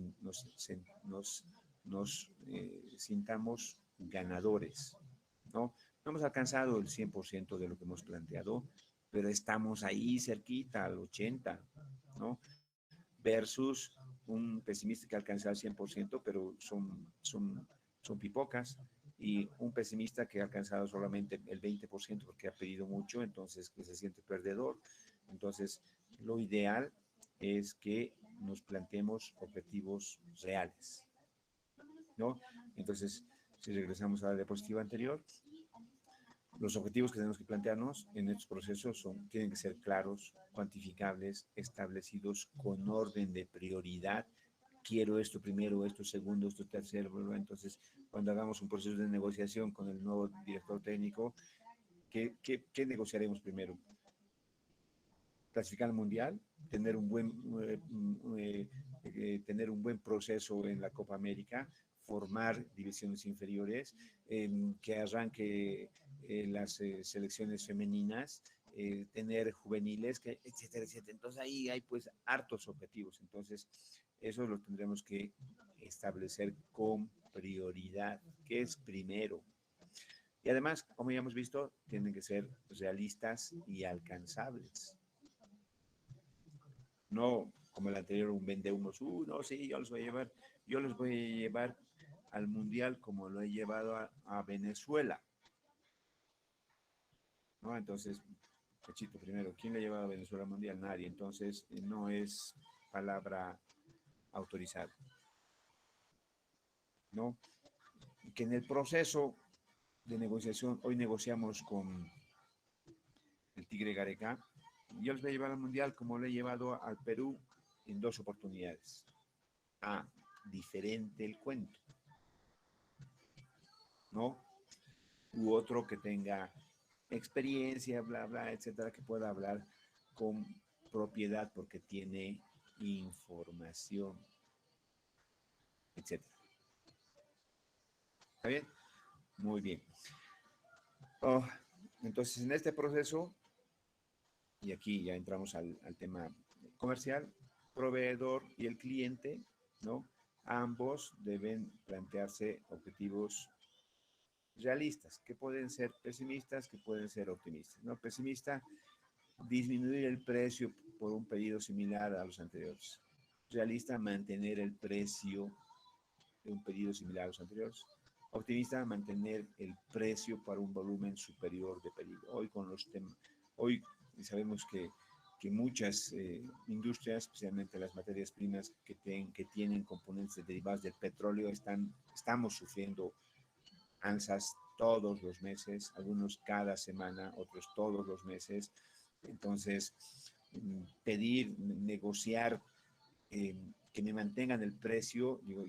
sintamos ganadores, ¿no? No hemos alcanzado el 100% de lo que hemos planteado, pero estamos ahí cerquita, al 80%, ¿no? Versus un pesimista que alcanza el 100%, pero son pipocas, y un pesimista que ha alcanzado solamente el 20% porque ha pedido mucho, entonces que se siente perdedor. Entonces, lo ideal es que nos planteemos objetivos reales, ¿no? Entonces, si regresamos a la diapositiva anterior, los objetivos que tenemos que plantearnos en estos procesos tienen que ser claros, cuantificables, establecidos con orden de prioridad. Quiero esto primero, esto segundo, esto tercero. Entonces, cuando hagamos un proceso de negociación con el nuevo director técnico, ¿qué negociaremos primero? Clasificar al mundial, tener tener un buen proceso en la Copa América, formar divisiones inferiores, que arranque las selecciones femeninas, tener juveniles, etcétera, etcétera. Entonces ahí hay pues hartos objetivos. Entonces eso lo tendremos que establecer con prioridad. ¿Qué es primero? Y además, como ya hemos visto, tienen que ser realistas y alcanzables. No como el anterior, un vendehumos, no, sí, yo les voy a llevar al mundial como lo he llevado a Venezuela, ¿no? Entonces, Pechito, primero, ¿quién le ha llevado a Venezuela al mundial? Nadie, entonces no es palabra autorizada, ¿no? Que en el proceso de negociación, hoy negociamos con el Tigre Gareca, yo les voy a llevar al mundial como lo he llevado al Perú en 2 oportunidades. Diferente el cuento, ¿no? U otro que tenga experiencia, bla, bla, etcétera, que pueda hablar con propiedad porque tiene información, etcétera. ¿Está bien? Muy bien. Entonces, en este proceso, y aquí ya entramos al tema comercial, proveedor y el cliente, ¿no? Ambos deben plantearse objetivos realistas, que pueden ser pesimistas, que pueden ser optimistas, ¿no? Pesimista, disminuir el precio por un pedido similar a los anteriores. Realista, mantener el precio de un pedido similar a los anteriores. Optimista, mantener el precio para un volumen superior de pedido. Hoy sabemos que muchas industrias, especialmente las materias primas que tienen componentes derivados del petróleo, estamos sufriendo alzas todos los meses, algunos cada semana, otros todos los meses. Entonces, pedir, negociar, que me mantengan el precio, digo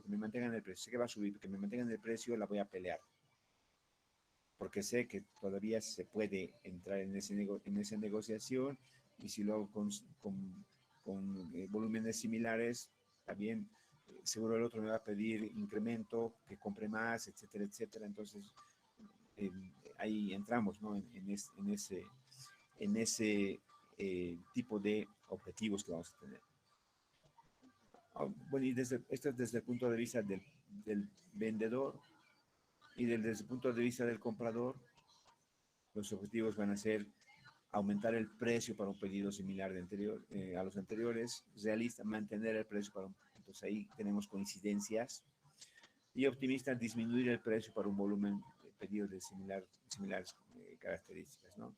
que me mantengan el precio, sé que va a subir, que me mantengan el precio, la voy a pelear, porque sé que todavía se puede entrar en esa negociación, y si luego con volúmenes similares, también seguro el otro me va a pedir incremento, que compre más, etcétera, etcétera. Entonces, ahí entramos, ¿no? en ese tipo de objetivos que vamos a tener. Bueno, y esto es desde el punto de vista del vendedor, y desde el punto de vista del comprador, los objetivos van a ser aumentar el precio para un pedido similar a los anteriores, realista, mantener el precio entonces ahí tenemos coincidencias, y optimista, disminuir el precio para un volumen de pedidos de similares características, ¿no?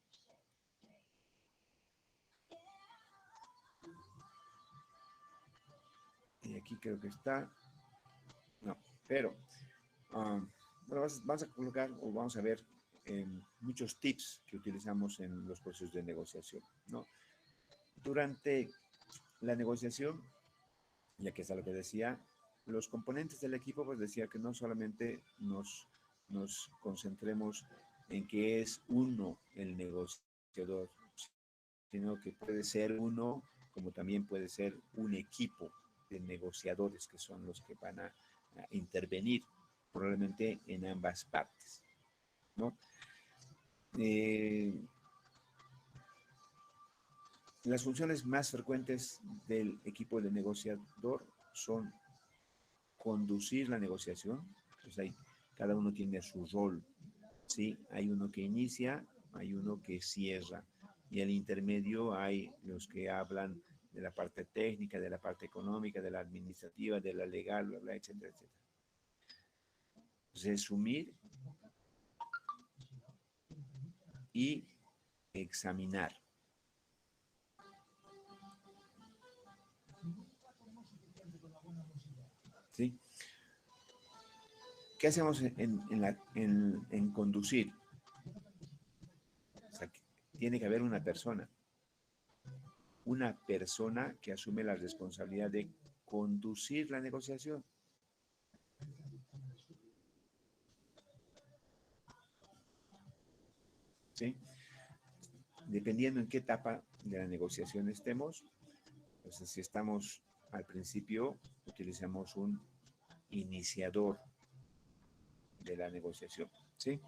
Y aquí creo que está, no, pero bueno, vamos a colocar o vamos a ver muchos tips que utilizamos en los procesos de negociación, ¿no? Durante la negociación, ya que es lo que decía, los componentes del equipo, pues decía que no solamente nos concentremos en que es uno el negociador, sino que puede ser uno, como también puede ser un equipo de negociadores que son los que van a intervenir probablemente en ambas partes, ¿no? Las funciones más frecuentes del equipo de negociador son conducir la negociación, pues ahí cada uno tiene su rol, ¿sí? Hay uno que inicia, hay uno que cierra, y al intermedio hay los que hablan de la parte técnica, de la parte económica, de la administrativa, de la legal, bla, bla, etcétera, etcétera. Resumir y examinar. ¿Sí? ¿Qué hacemos en conducir? O sea, tiene que haber una persona que asume la responsabilidad de conducir la negociación. ¿Sí? Dependiendo en qué etapa de la negociación estemos, pues si estamos al principio, utilizamos un iniciador de la negociación, ¿sí?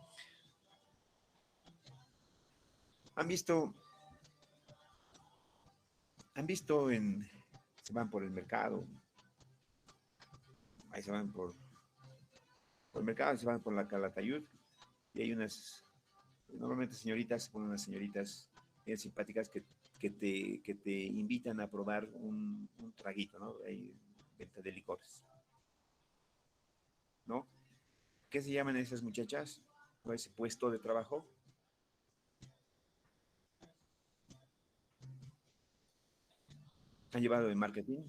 ¿Han visto se van por el mercado, ahí se van por el mercado, se van por la Calatayud, y hay normalmente señoritas, se ponen unas señoritas bien simpáticas que te invitan a probar un traguito, ¿no? Hay venta de licores, ¿no? ¿Qué se llaman esas muchachas? ¿O ese puesto de trabajo? ¿Han llevado en marketing?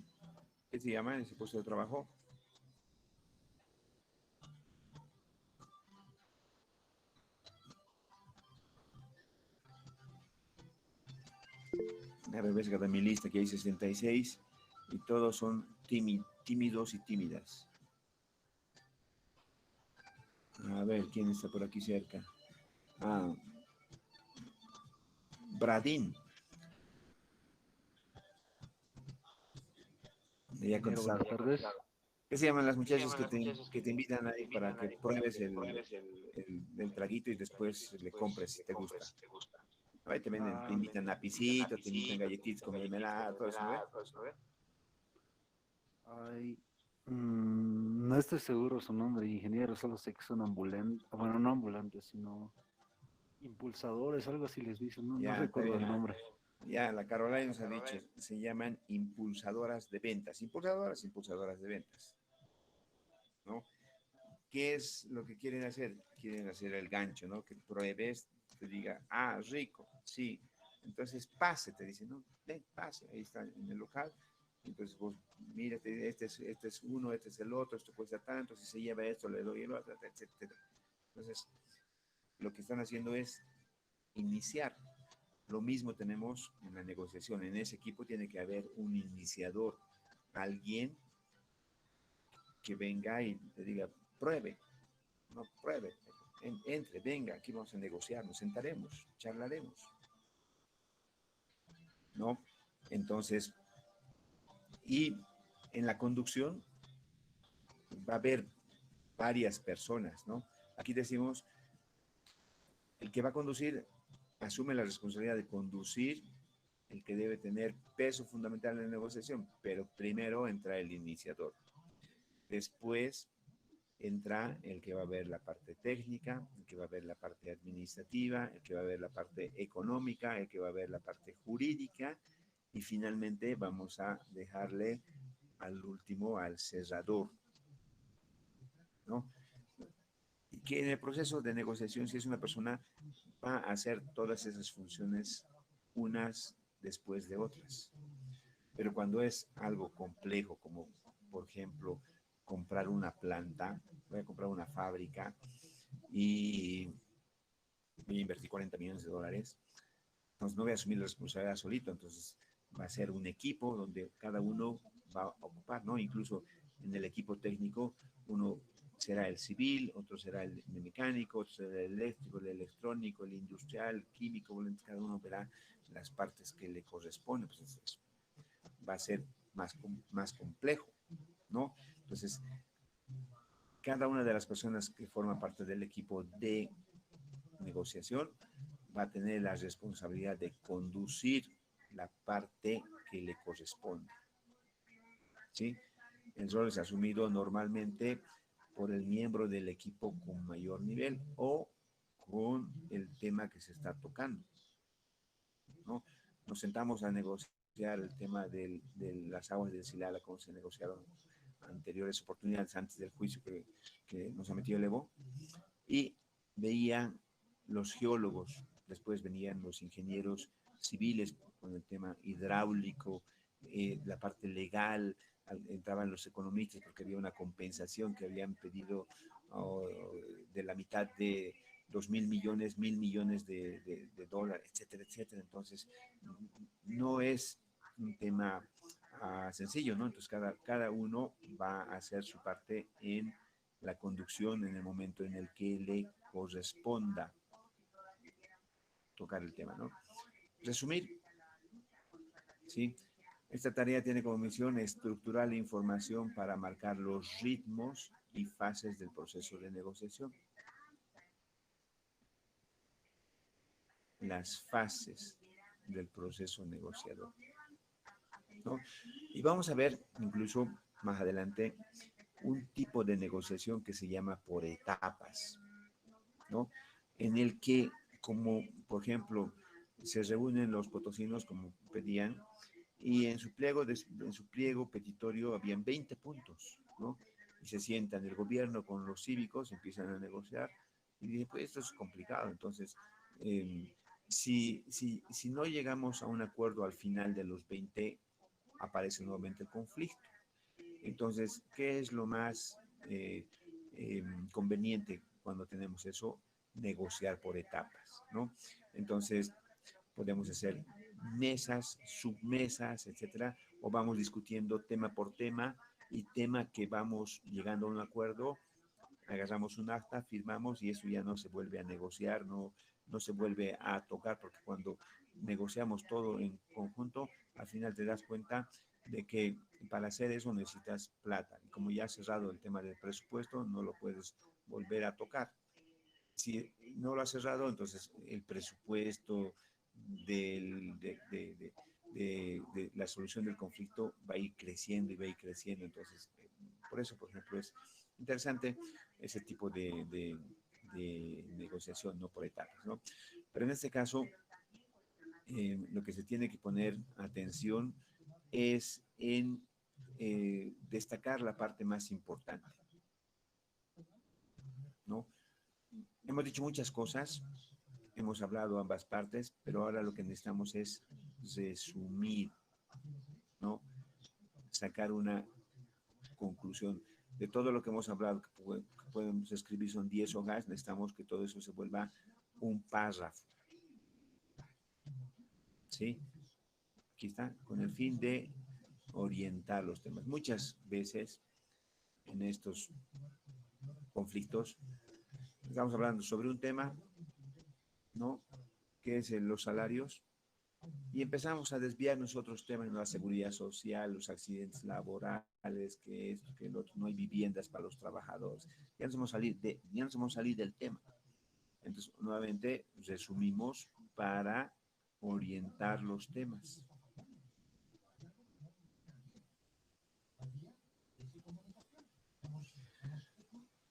¿Qué se llama ese puesto de trabajo? A ver, ves que de mi lista que hay 66 y todos son tímidos y tímidas. A ver, ¿quién está por aquí cerca? Ah, Bradín. Ya contestado. Buenas tardes. ¿Qué se llaman las muchachas que te invitan ahí para que pruebes el traguito y después le compres si te gusta? Ahí te venden, te invitan a pisito, te invitan galletitas con mermelada, todo eso, ¿no ve? Ay, no estoy seguro su nombre, ingeniero, solo sé que son ambulantes, bueno, no ambulantes, sino impulsadores, algo así les dicen, no Ya, está recuerdo el bien. nombre. Ya, la Caroline nos ha dicho, se llaman impulsadoras de ventas. Impulsadoras de ventas, ¿no? ¿Qué es lo que quieren hacer? Quieren hacer el gancho, ¿no? Que pruebes, te diga, ah, rico, sí. Entonces pase, te dicen, no, ven, pase, ahí está en el local. Entonces vos, mírate, este es uno, este es el otro, esto cuesta tanto, si se lleva esto, le doy el otro, etcétera. Entonces, lo que están haciendo es iniciar. Lo mismo tenemos en la negociación. En ese equipo tiene que haber un iniciador, alguien que venga y te diga, pruebe, no pruebe, entre, venga, aquí vamos a negociar, nos sentaremos, charlaremos, ¿no? Entonces, y en la conducción va a haber varias personas, ¿no? Aquí decimos, el que va a conducir asume la responsabilidad de conducir, el que debe tener peso fundamental en la negociación, pero primero entra el iniciador. Después entra el que va a ver la parte técnica, el que va a ver la parte administrativa, el que va a ver la parte económica, el que va a ver la parte jurídica, y finalmente vamos a dejarle al último, al cerrador, ¿no? Y que en el proceso de negociación, si es una persona, va a hacer todas esas funciones unas después de otras. Pero cuando es algo complejo, como por ejemplo comprar una planta, voy a comprar una fábrica y voy a invertir 40 millones de dólares, entonces no voy a asumir la responsabilidad solito, entonces va a ser un equipo donde cada uno va a ocupar, ¿no? Incluso en el equipo técnico, uno será el civil, otro será el mecánico, otro será el eléctrico, el electrónico, el industrial, el químico, bueno, cada uno verá las partes que le corresponden, pues va a ser más complejo, ¿no? Entonces, cada una de las personas que forman parte del equipo de negociación va a tener la responsabilidad de conducir la parte que le corresponde, ¿sí? El rol es asumido normalmente por el miembro del equipo con mayor nivel o con el tema que se está tocando, ¿no? Nos sentamos a negociar el tema de las aguas del Silala, como se negociaron anteriores oportunidades antes del juicio que nos ha metido el Evo, y veían los geólogos, después venían los ingenieros civiles con el tema hidráulico, la parte legal, entraban los economistas porque había una compensación que habían pedido de la mitad de 2.000 millones, 1.000 millones de dólares, etcétera, etcétera. Entonces, no es un tema sencillo, ¿no? Entonces, cada uno va a hacer su parte en la conducción en el momento en el que le corresponda tocar el tema, ¿no? Resumir, ¿sí? Esta tarea tiene como misión estructurar la información para marcar los ritmos y fases del proceso de negociación. Las fases del proceso negociador, ¿no? Y vamos a ver incluso más adelante un tipo de negociación que se llama por etapas, ¿no? En el que, como por ejemplo, se reúnen los potosinos como pedían, y en su pliego petitorio habían 20 puntos, ¿no? Y se sientan el gobierno con los cívicos, empiezan a negociar, y dije, pues esto es complicado, entonces, si no llegamos a un acuerdo al final de los 20, aparece nuevamente el conflicto. Entonces, ¿qué es lo más conveniente cuando tenemos eso? Negociar por etapas, ¿no? Entonces, podemos hacer mesas, submesas, etcétera, o vamos discutiendo tema por tema y tema que vamos llegando a un acuerdo, agarramos un acta, firmamos y eso ya no se vuelve a negociar, no se vuelve a tocar, porque cuando negociamos todo en conjunto, al final te das cuenta de que para hacer eso necesitas plata. Y como ya has cerrado el tema del presupuesto, no lo puedes volver a tocar. Si no lo has cerrado, entonces el presupuesto de la solución del conflicto va a ir creciendo y va a ir creciendo. Entonces, por eso, por ejemplo, es interesante ese tipo de negociación, no por etapas, ¿no? Pero en este caso, lo que se tiene que poner atención es en destacar la parte más importante, ¿no? Hemos dicho muchas cosas, hemos hablado ambas partes, pero ahora lo que necesitamos es resumir, ¿no? Sacar una conclusión de todo lo que hemos hablado, que podemos escribir son 10 hojas, necesitamos que todo eso se vuelva un párrafo, ¿sí? Aquí está, con el fin de orientar los temas. Muchas veces en estos conflictos estamos hablando sobre un tema, ¿no? Que es los salarios, y empezamos a desviarnos otros temas, ¿no? La seguridad social, los accidentes laborales, que esto, que el otro, no hay viviendas para los trabajadores. Ya nos hemos salido del tema. Entonces, nuevamente, resumimos para orientar los temas.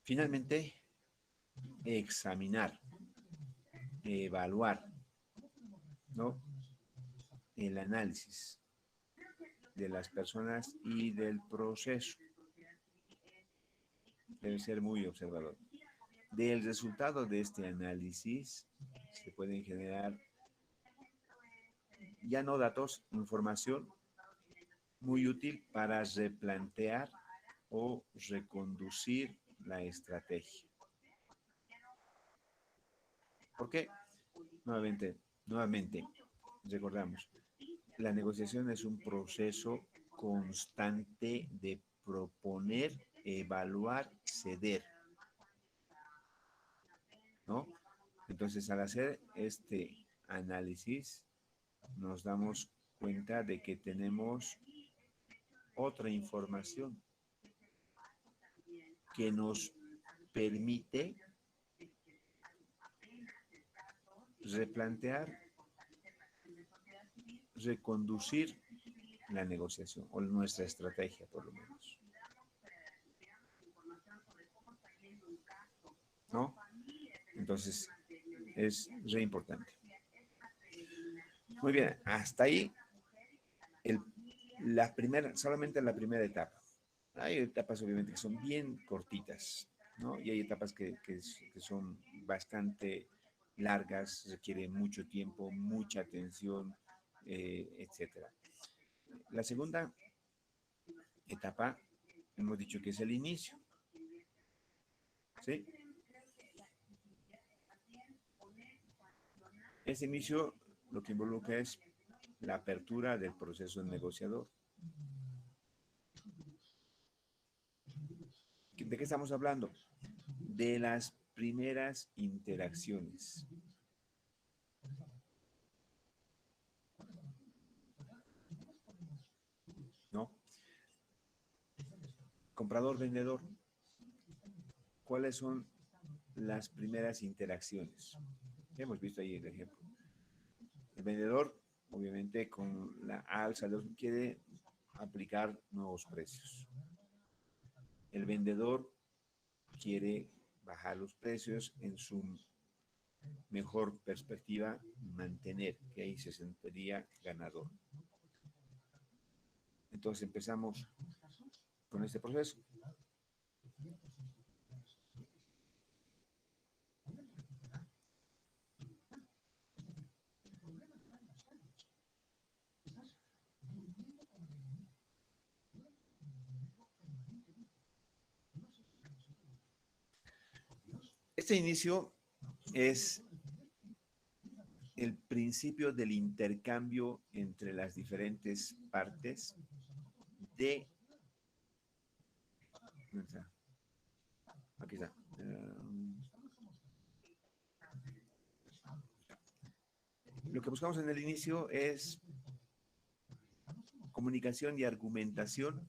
Finalmente, examinar, evaluar, ¿no? El análisis de las personas y del proceso. Debe ser muy observador. Del resultado de este análisis se pueden generar ya no datos, información muy útil para replantear o reconducir la estrategia. ¿Por qué? Nuevamente, recordamos, la negociación es un proceso constante de proponer, evaluar, ceder, ¿no? Entonces, al hacer este análisis, nos damos cuenta de que tenemos otra información que nos permite replantear, reconducir la negociación o nuestra estrategia, por lo menos, ¿no? Entonces, es re importante. Muy bien, hasta ahí solamente la primera etapa. Hay etapas obviamente que son bien cortitas, ¿no? Y hay etapas que son bastante largas, requiere mucho tiempo, mucha atención, etcétera. La segunda etapa, hemos dicho que es el inicio, ¿sí? Ese inicio lo que involucra es la apertura del proceso negociador. ¿De qué estamos hablando? De las primeras interacciones. ¿No? Comprador-vendedor. ¿Cuáles son las primeras interacciones? Hemos visto ahí el ejemplo. El vendedor, obviamente, con la alza quiere aplicar nuevos precios. El vendedor quiere bajar los precios, en su mejor perspectiva, mantener, que ahí se sentiría ganador. Entonces empezamos con este proceso. Este inicio es el principio del intercambio entre las diferentes partes de... Aquí está. Lo que buscamos en el inicio es comunicación y argumentación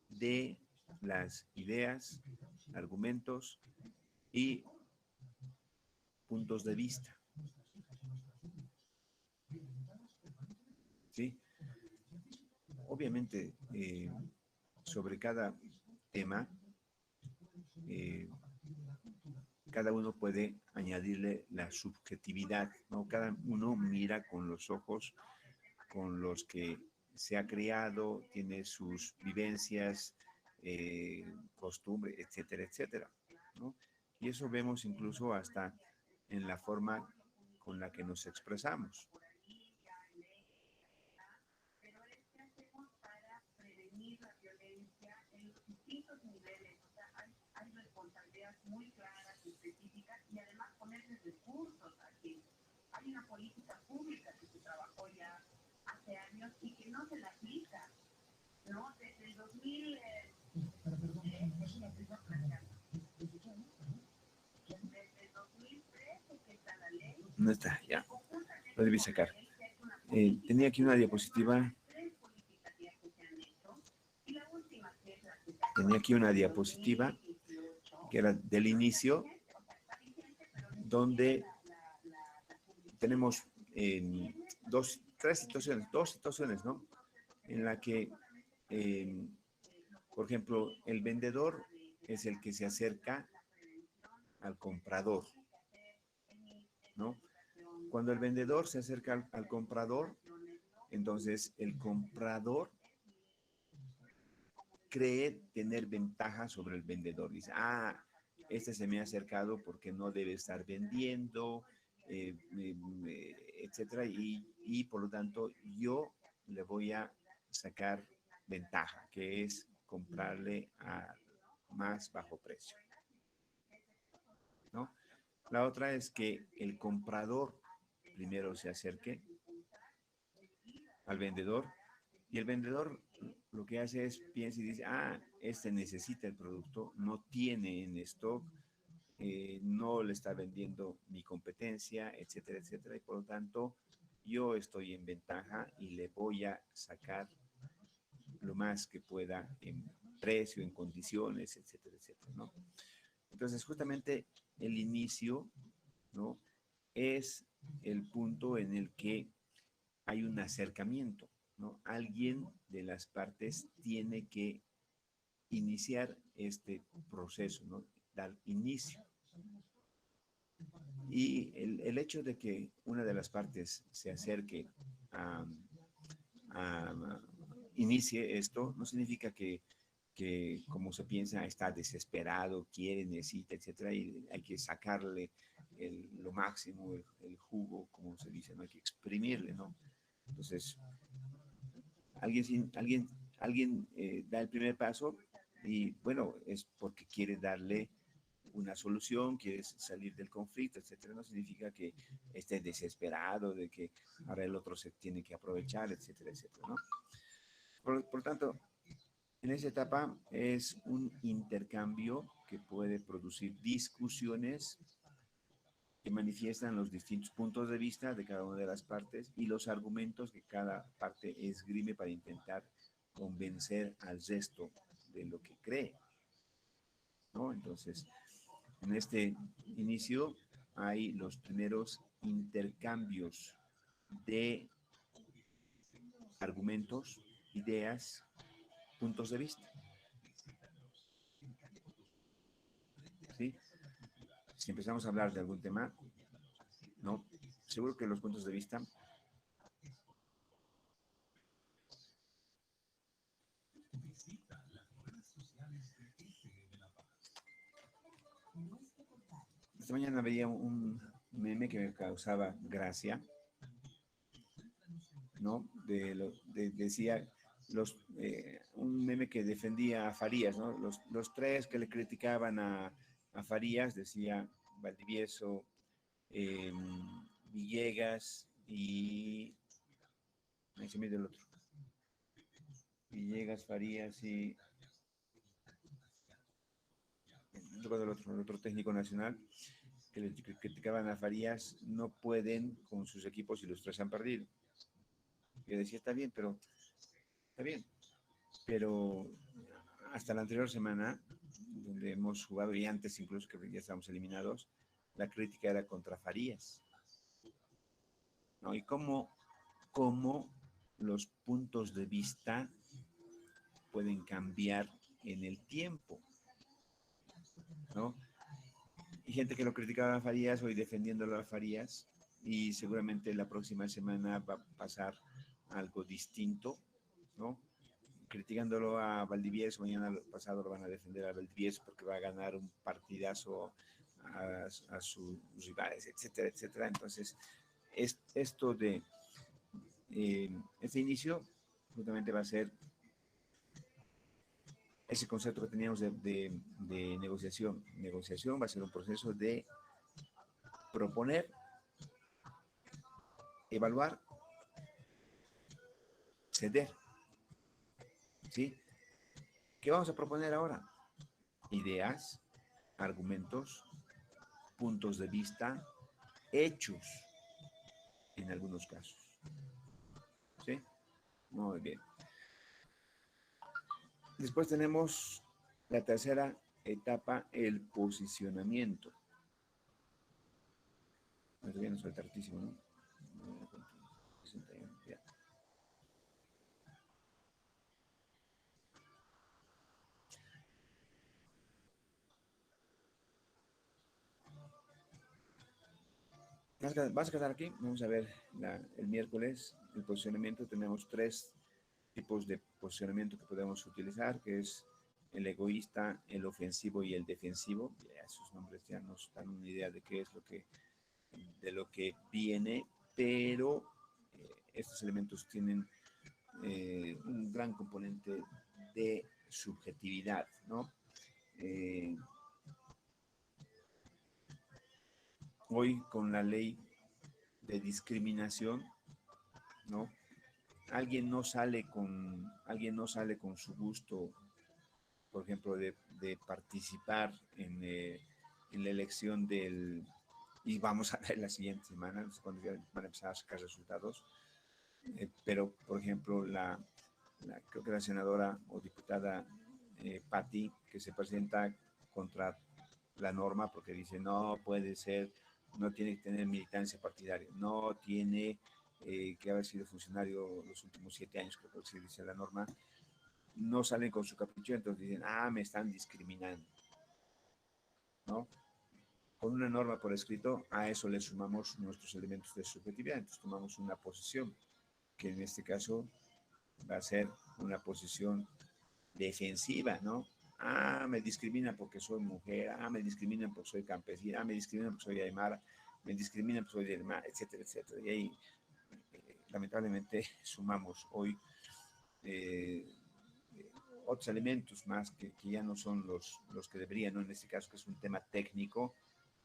de las ideas, argumentos y puntos de vista. ¿Sí? Obviamente, sobre cada tema, cada uno puede añadirle la subjetividad, ¿no? Cada uno mira con los ojos con los que se ha criado, tiene sus vivencias, costumbres, etcétera, etcétera, ¿no? Y eso vemos incluso hasta en la forma con la que nos expresamos. Muy claras, específicas y además ponerles recursos aquí. Hay una política pública que se trabajó ya hace años y que no se la aplica, ¿no? Desde el 2000... desde el 2013 que está la ley. No está, ya. Lo debí sacar. Tenía aquí una diapositiva. Tenía aquí una diapositiva que era del inicio, donde tenemos dos situaciones, ¿no? En la que, por ejemplo, el vendedor es el que se acerca al comprador, ¿no? Cuando el vendedor se acerca al comprador, entonces el comprador cree tener ventaja sobre el vendedor. Dice, este se me ha acercado porque no debe estar vendiendo, etcétera, y por lo tanto yo le voy a sacar ventaja, que es comprarle a más bajo precio, ¿no? La otra es que el comprador primero se acerque al vendedor y el vendedor lo que hace es piensa y dice, ah, este necesita el producto, no tiene en stock, no le está vendiendo mi competencia, etcétera, etcétera, y por lo tanto yo estoy en ventaja y le voy a sacar lo más que pueda en precio, en condiciones, etcétera, etcétera, ¿no? Entonces, justamente el inicio, ¿no? Es el punto en el que hay un acercamiento, ¿no? Alguien de las partes tiene que iniciar este proceso, ¿no? Dar inicio. Y el hecho de que una de las partes se acerque a, a inicie esto, no significa que como se piensa, está desesperado, quiere, necesita, etcétera, y hay que sacarle lo máximo, el jugo, como se dice, no hay que exprimirle, ¿no? Entonces, alguien da el primer paso y, bueno, es porque quiere darle una solución, quiere salir del conflicto, etcétera. No significa que esté desesperado, de que ahora el otro se tiene que aprovechar, etcétera, etcétera, ¿no? Por tanto, en esa etapa es un intercambio que puede producir discusiones que manifiestan los distintos puntos de vista de cada una de las partes y los argumentos que cada parte esgrime para intentar convencer al resto de lo que cree, ¿no? Entonces, en este inicio hay los primeros intercambios de argumentos, ideas, puntos de vista, ¿sí? Si empezamos a hablar de algún tema, ¿no? Seguro que los puntos de vista esta mañana veía un meme que me causaba gracia, ¿no? Decía un meme que defendía a Farías, ¿no? Los tres que le criticaban a Farías, decía Valdivieso, eh, Villegas y... ahí se me dio el otro. Villegas, Farías y... no recuerdo el otro técnico nacional que le criticaban a Farías, no pueden con sus equipos y los tres han perdido. Yo decía, está bien, pero hasta la anterior semana, donde hemos jugado y antes incluso que ya estábamos eliminados, la crítica era contra Farías, ¿no? Y cómo los puntos de vista pueden cambiar en el tiempo, ¿no? Y gente que lo criticaba a Farías hoy defendiéndolo a Farías y seguramente la próxima semana va a pasar algo distinto, ¿no? Criticándolo a Valdivieso, mañana pasado lo van a defender a Valdivieso porque va a ganar un partidazo a sus rivales, etcétera, etcétera. Entonces, esto de este inicio justamente va a ser ese concepto que teníamos de negociación. Negociación va a ser un proceso de proponer, evaluar, ceder, ¿sí? ¿Qué vamos a proponer ahora? Ideas, argumentos, puntos de vista, hechos en algunos casos. ¿Sí? Muy bien. Después tenemos la tercera etapa, el posicionamiento. Todavía nos falta hartísimo, ¿no? 61, ya. Vas a quedar aquí, vamos a ver el miércoles el posicionamiento. Tenemos tres tipos de posicionamiento que podemos utilizar, que es el egoísta, el ofensivo y el defensivo. Ya sus nombres ya nos dan una idea de qué es de lo que viene, pero estos elementos tienen un gran componente de subjetividad, ¿no? Hoy con la ley de discriminación, ¿no? alguien no sale con su gusto, por ejemplo, de participar en la elección y vamos a ver la siguiente semana, no sé cuándo ya van a empezar a sacar resultados, pero, por ejemplo, creo que la senadora o diputada Patti, que se presenta contra la norma porque dice, no puede ser, no tiene que tener militancia partidaria, no tiene que haber sido funcionario los últimos 7 años, creo que se dice la norma, no salen con su capricho, entonces dicen, me están discriminando, ¿no? Con una norma por escrito, a eso le sumamos nuestros elementos de subjetividad, entonces tomamos una posición, que en este caso va a ser una posición defensiva, ¿no? Me discriminan porque soy mujer, me discriminan porque soy campesina, me discriminan porque soy aymara, me discriminan porque soy de mar, etcétera, etcétera. Y ahí, lamentablemente, sumamos hoy otros elementos más que ya no son los que deberían, ¿no? En este caso, que es un tema técnico,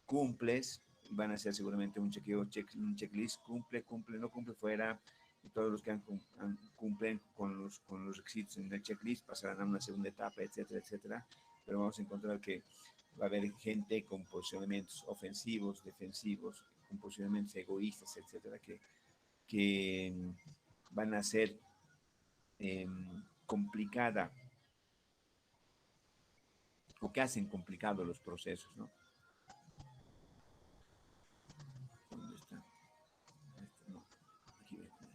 cumples, van a ser seguramente un chequeo, un checklist, cumple, no cumple, fuera, y todos los que cumplen con los requisitos en el checklist pasarán a una segunda etapa, etcétera, etcétera, pero vamos a encontrar que va a haber gente con posicionamientos ofensivos, defensivos, con posicionamientos egoístas, etcétera, que van a ser complicada o que hacen complicados los procesos, ¿no? ¿Dónde está? No, aquí voy a poner.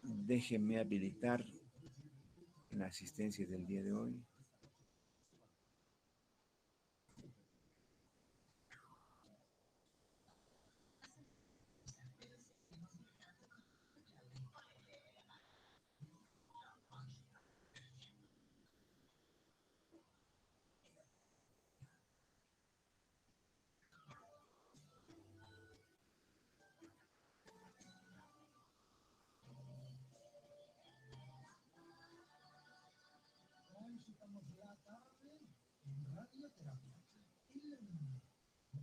Déjenme habilitar la asistencia del día de hoy. Visitamos la tarde en radioterapia.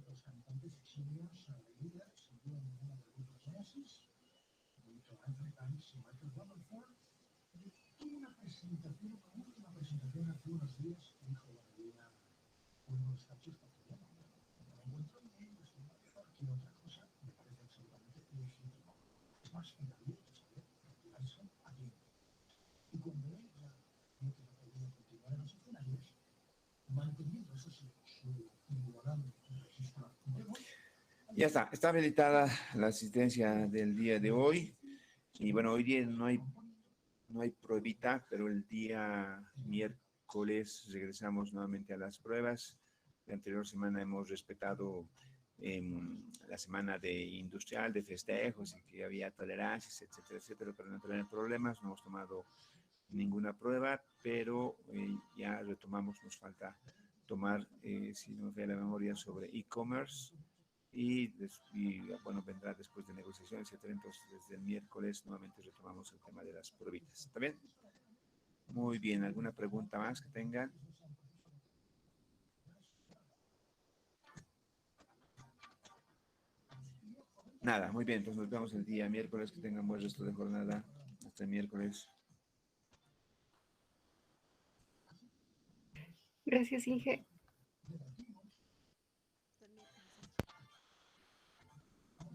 Los cantantes exilios líderes siguieron uno de los Genesis, junto a Anthony Times y Michael Rutherford, tuvo una presentación hace unos días que dijo la medida uno de los cachos castellanos. Me encuentro en ellos y cualquier otra cosa me parece absolutamente legítimo. Es más, en la vida hay que saber retirarse a tiempo. Y cuando él ya no tiene podido continuar en los escenarios, manteniendo eso sí, su inigualable registro de voz. Ya está habilitada la asistencia del día de hoy. Y bueno, hoy día no hay pruebita, pero el día miércoles regresamos nuevamente a las pruebas. La anterior semana hemos respetado la semana de industrial, de festejos, y que había tolerancias, etcétera, etcétera, para no tener problemas. No hemos tomado ninguna prueba, pero ya retomamos, nos falta tomar, si no me falla la memoria, sobre e-commerce y bueno, vendrá después de negociaciones, etcétera. Entonces, desde el miércoles nuevamente retomamos el tema de las pruebitas. ¿Está bien? Muy bien. ¿Alguna pregunta más que tengan? Nada, muy bien. Entonces nos vemos el día miércoles. Que tengan buen resto de jornada. Hasta el miércoles. Gracias, Inge.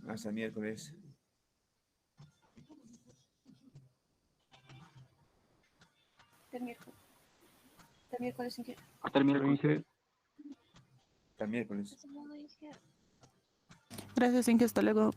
Hasta el miércoles. Hasta miércoles. Hasta miércoles, Inge. Hasta el miércoles. Hasta el miércoles. Gracias, Inge. Hasta luego.